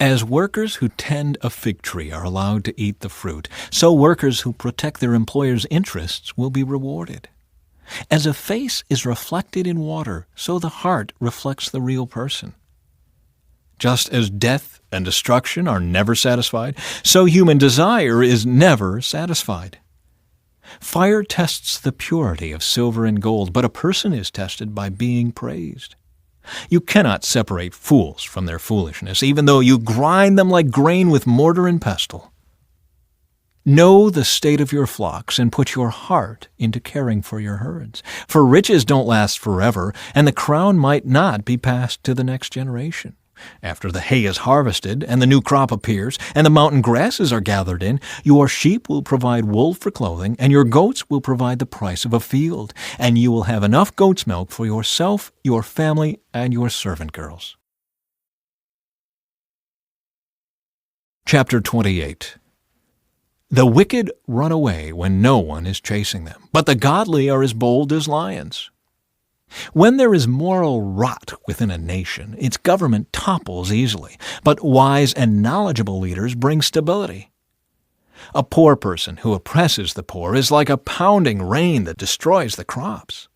As workers who tend a fig tree are allowed to eat the fruit, so workers who protect their employer's interests will be rewarded. As a face is reflected in water, so the heart reflects the real person. Just as death and destruction are never satisfied, so human desire is never satisfied. Fire tests the purity of silver and gold, but a person is tested by being praised. You cannot separate fools from their foolishness, even though you grind them like grain with mortar and pestle. Know the state of your flocks and put your heart into caring for your herds. For riches don't last forever, and the crown might not be passed to the next generation. After the hay is harvested and the new crop appears and the mountain grasses are gathered in, your sheep will provide wool for clothing and your goats will provide the price of a field, and you will have enough goat's milk for yourself, your family, and your servant girls. Chapter 28. The wicked run away when no one is chasing them, but the godly are as bold as lions. When there is moral rot within a nation, its government topples easily, but wise and knowledgeable leaders bring stability. A poor person who oppresses the poor is like a pounding rain that destroys the crops.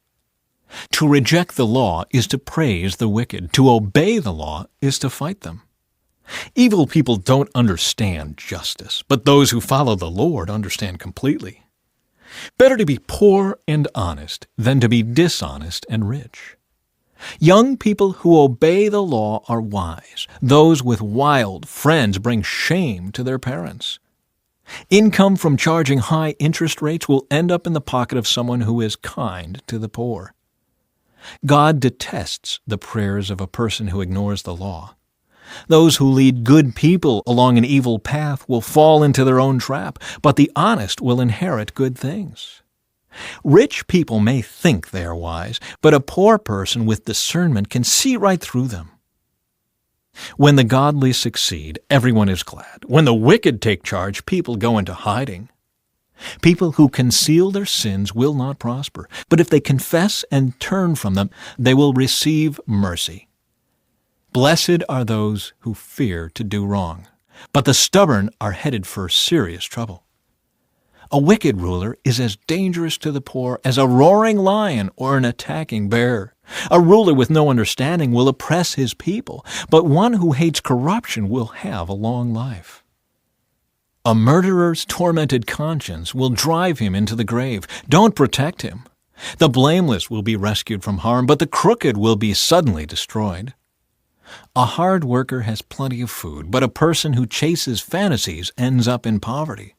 To reject the law is to praise the wicked. To obey the law is to fight them. Evil people don't understand justice, but those who follow the Lord understand completely. Better to be poor and honest than to be dishonest and rich. Young people who obey the law are wise. Those with wild friends bring shame to their parents. Income from charging high interest rates will end up in the pocket of someone who is kind to the poor. God detests the prayers of a person who ignores the law. Those who lead good people along an evil path will fall into their own trap, but the honest will inherit good things. Rich people may think they are wise, but a poor person with discernment can see right through them. When the godly succeed, everyone is glad. When the wicked take charge, people go into hiding. People who conceal their sins will not prosper, but if they confess and turn from them, they will receive mercy. Blessed are those who fear to do wrong, but the stubborn are headed for serious trouble. A wicked ruler is as dangerous to the poor as a roaring lion or an attacking bear. A ruler with no understanding will oppress his people, but one who hates corruption will have a long life. A murderer's tormented conscience will drive him into the grave. Don't protect him. The blameless will be rescued from harm, but the crooked will be suddenly destroyed. A hard worker has plenty of food, but a person who chases fantasies ends up in poverty.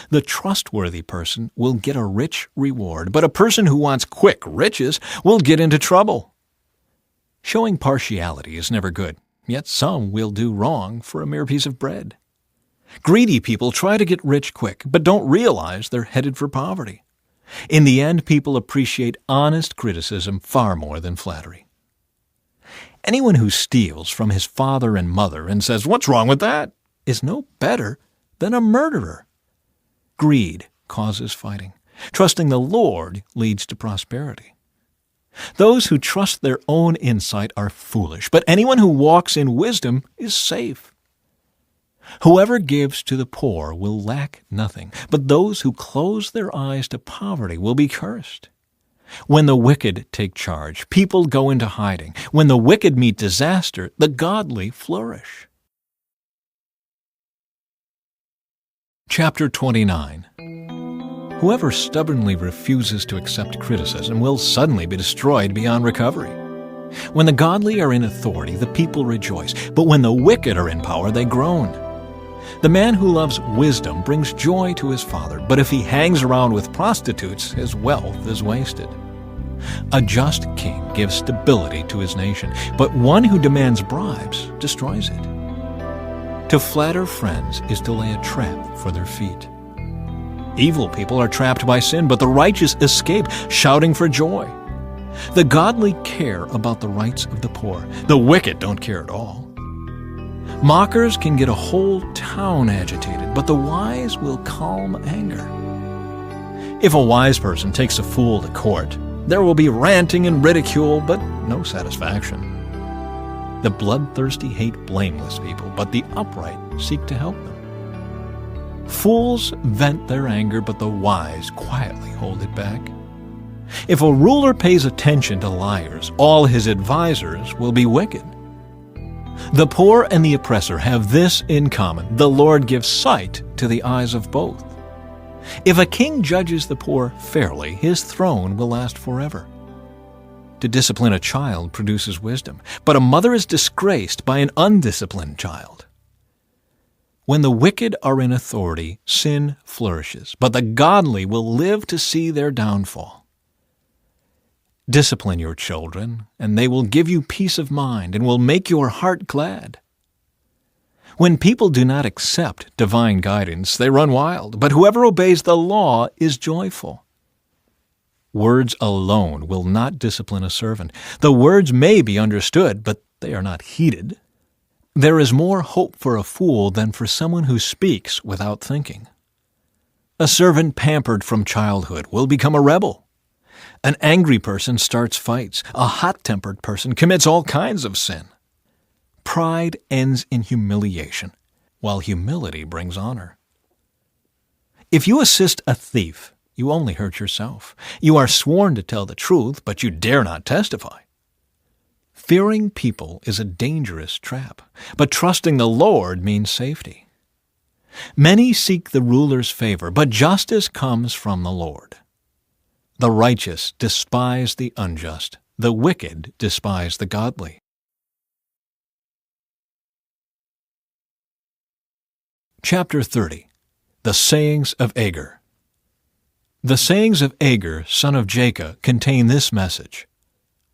The trustworthy person will get a rich reward, but a person who wants quick riches will get into trouble. Showing partiality is never good, yet some will do wrong for a mere piece of bread. Greedy people try to get rich quick, but don't realize they're headed for poverty. In the end, people appreciate honest criticism far more than flattery. Anyone who steals from his father and mother and says, "What's wrong with that?" is no better than a murderer. Greed causes fighting. Trusting the Lord leads to prosperity. Those who trust their own insight are foolish, but anyone who walks in wisdom is safe. Whoever gives to the poor will lack nothing, but those who close their eyes to poverty will be cursed. When the wicked take charge, people go into hiding. When the wicked meet disaster, the godly flourish. Chapter 29. Whoever stubbornly refuses to accept criticism will suddenly be destroyed beyond recovery. When the godly are in authority, the people rejoice, but when the wicked are in power, they groan. The man who loves wisdom brings joy to his father, but if he hangs around with prostitutes, his wealth is wasted. A just king gives stability to his nation, but one who demands bribes destroys it. To flatter friends is to lay a trap for their feet. Evil people are trapped by sin, but the righteous escape, shouting for joy. The godly care about the rights of the poor. The wicked don't care at all. Mockers can get a whole town agitated, but the wise will calm anger. If a wise person takes a fool to court, there will be ranting and ridicule, but no satisfaction. The bloodthirsty hate blameless people, but the upright seek to help them. Fools vent their anger, but the wise quietly hold it back. If a ruler pays attention to liars, all his advisers will be wicked. The poor and the oppressor have this in common: the Lord gives sight to the eyes of both. If a king judges the poor fairly, his throne will last forever. To discipline a child produces wisdom, but a mother is disgraced by an undisciplined child. When the wicked are in authority, sin flourishes, but the godly will live to see their downfall. Discipline your children, and they will give you peace of mind and will make your heart glad. When people do not accept divine guidance, they run wild, but whoever obeys the law is joyful. Words alone will not discipline a servant. The words may be understood, but they are not heeded. There is more hope for a fool than for someone who speaks without thinking. A servant pampered from childhood will become a rebel. An angry person starts fights. A hot-tempered person commits all kinds of sin. Pride ends in humiliation, while humility brings honor. If you assist a thief, you only hurt yourself. You are sworn to tell the truth, but you dare not testify. Fearing people is a dangerous trap, but trusting the Lord means safety. Many seek the ruler's favor, but justice comes from the Lord. The righteous despise the unjust. The wicked despise the godly. Chapter 30. The Sayings of Agur. The sayings of Agur, son of Jacob, contain this message.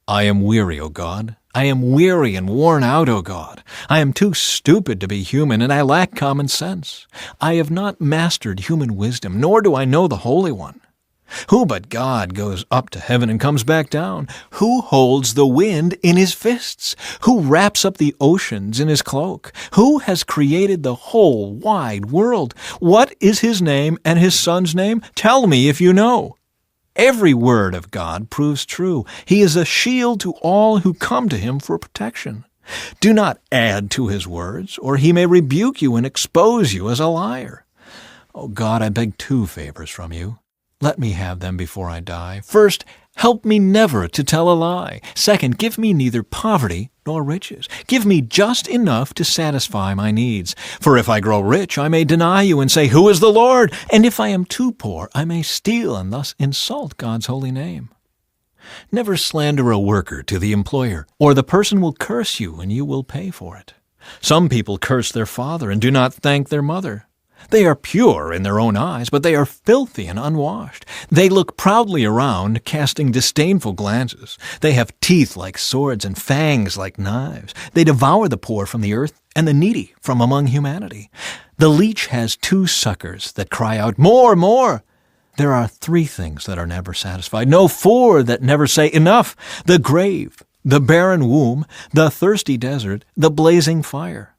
I am weary, O God. I am weary and worn out, O God. I am too stupid to be human, and I lack common sense. I have not mastered human wisdom, nor do I know the Holy One. Who but God goes up to heaven and comes back down? Who holds the wind in his fists? Who wraps up the oceans in his cloak? Who has created the whole wide world? What is his name and his son's name? Tell me if you know. Every word of God proves true. He is a shield to all who come to him for protection. Do not add to his words, or he may rebuke you and expose you as a liar. O God, I beg two favors from you. Let me have them before I die. First, help me never to tell a lie. Second, give me neither poverty nor riches. Give me just enough to satisfy my needs. For if I grow rich, I may deny you and say, Who is the Lord? And if I am too poor, I may steal and thus insult God's holy name. Never slander a worker to the employer, or the person will curse you and you will pay for it. Some people curse their father and do not thank their mother. They are pure in their own eyes, but they are filthy and unwashed. They look proudly around, casting disdainful glances. They have teeth like swords and fangs like knives. They devour the poor from the earth and the needy from among humanity. The leech has two suckers that cry out, More, more! There are three things that are never satisfied, no, four that never say enough: the grave, the barren womb, the thirsty desert, the blazing fire.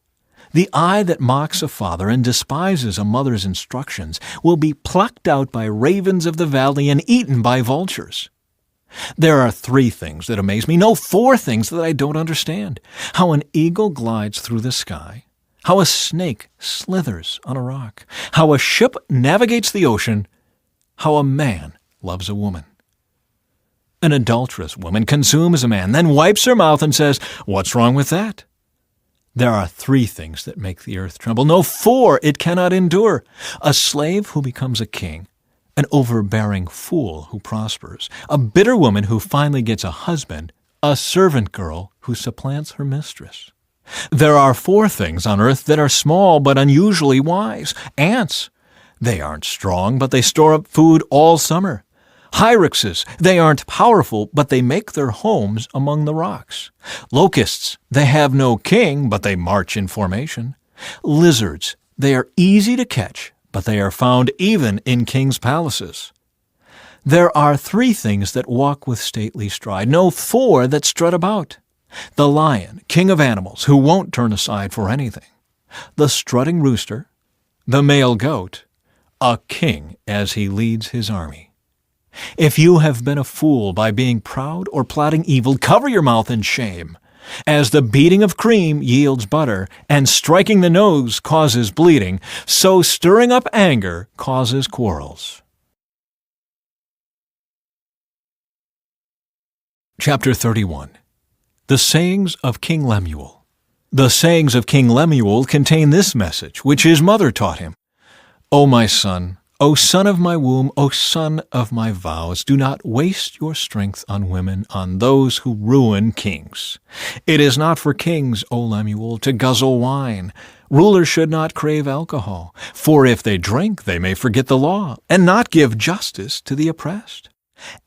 The eye that mocks a father and despises a mother's instructions will be plucked out by ravens of the valley and eaten by vultures. There are three things that amaze me, no, four things that I don't understand. How an eagle glides through the sky, how a snake slithers on a rock, how a ship navigates the ocean, how a man loves a woman. An adulterous woman consumes a man, then wipes her mouth and says, What's wrong with that? There are three things that make the earth tremble. No, four it cannot endure. A slave who becomes a king, an overbearing fool who prospers, a bitter woman who finally gets a husband, a servant girl who supplants her mistress. There are four things on earth that are small but unusually wise. Ants. They aren't strong, but they store up food all summer. Hyraxes, they aren't powerful, but they make their homes among the rocks. Locusts, they have no king, but they march in formation. Lizards, they are easy to catch, but they are found even in kings' palaces. There are three things that walk with stately stride, no, four that strut about. The lion, king of animals, who won't turn aside for anything. The strutting rooster, the male goat, a king as he leads his army. If you have been a fool by being proud or plotting evil, cover your mouth in shame. As the beating of cream yields butter, and striking the nose causes bleeding, so stirring up anger causes quarrels. Chapter 31. The Sayings of King Lemuel. The sayings of King Lemuel contain this message, which his mother taught him. O my son, O son of my womb, O son of my vows, do not waste your strength on women, on those who ruin kings. It is not for kings, O Lemuel, to guzzle wine. Rulers should not crave alcohol, for if they drink, they may forget the law, and not give justice to the oppressed.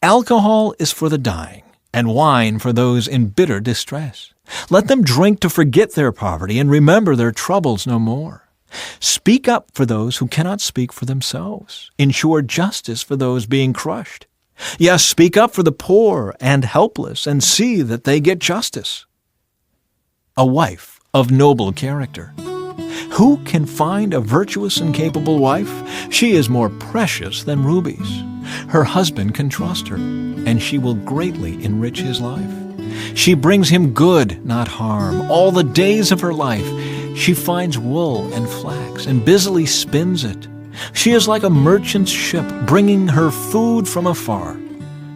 Alcohol is for the dying, and wine for those in bitter distress. Let them drink to forget their poverty and remember their troubles no more. Speak up for those who cannot speak for themselves. Ensure justice for those being crushed. Yes, speak up for the poor and helpless and see that they get justice. A wife of noble character. Who can find a virtuous and capable wife? She is more precious than rubies. Her husband can trust her, and she will greatly enrich his life. She brings him good, not harm, all the days of her life. She finds wool and flax and busily spins it. She is like a merchant's ship bringing her food from afar.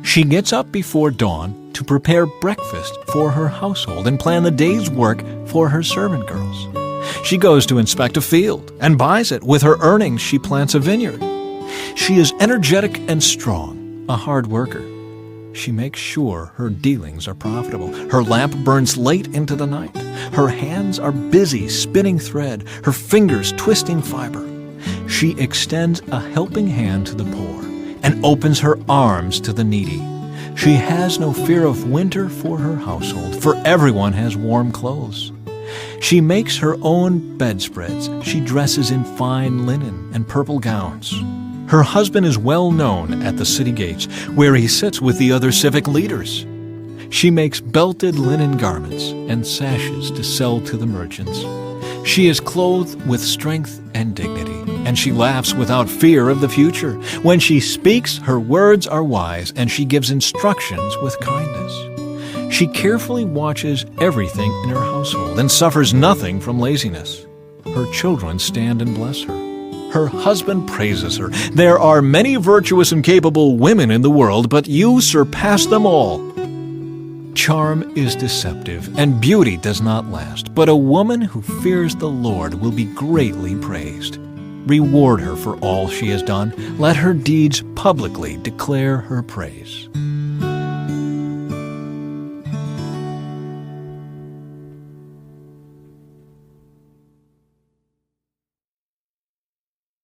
She gets up before dawn to prepare breakfast for her household and plan the day's work for her servant girls. She goes to inspect a field and buys it. With her earnings, she plants a vineyard. She is energetic and strong, a hard worker. She makes sure her dealings are profitable. Her lamp burns late into the night. Her hands are busy spinning thread, her fingers twisting fiber. She extends a helping hand to the poor and opens her arms to the needy. She has no fear of winter for her household, for everyone has warm clothes. She makes her own bedspreads. She dresses in fine linen and purple gowns. Her husband is well known at the city gates, where he sits with the other civic leaders. She makes belted linen garments and sashes to sell to the merchants. She is clothed with strength and dignity, and she laughs without fear of the future. When she speaks, her words are wise, and she gives instructions with kindness. She carefully watches everything in her household and suffers nothing from laziness. Her children stand and bless her. Her husband praises her. There are many virtuous and capable women in the world, but you surpass them all. Charm is deceptive, and beauty does not last, but a woman who fears the Lord will be greatly praised. Reward her for all she has done. Let her deeds publicly declare her praise.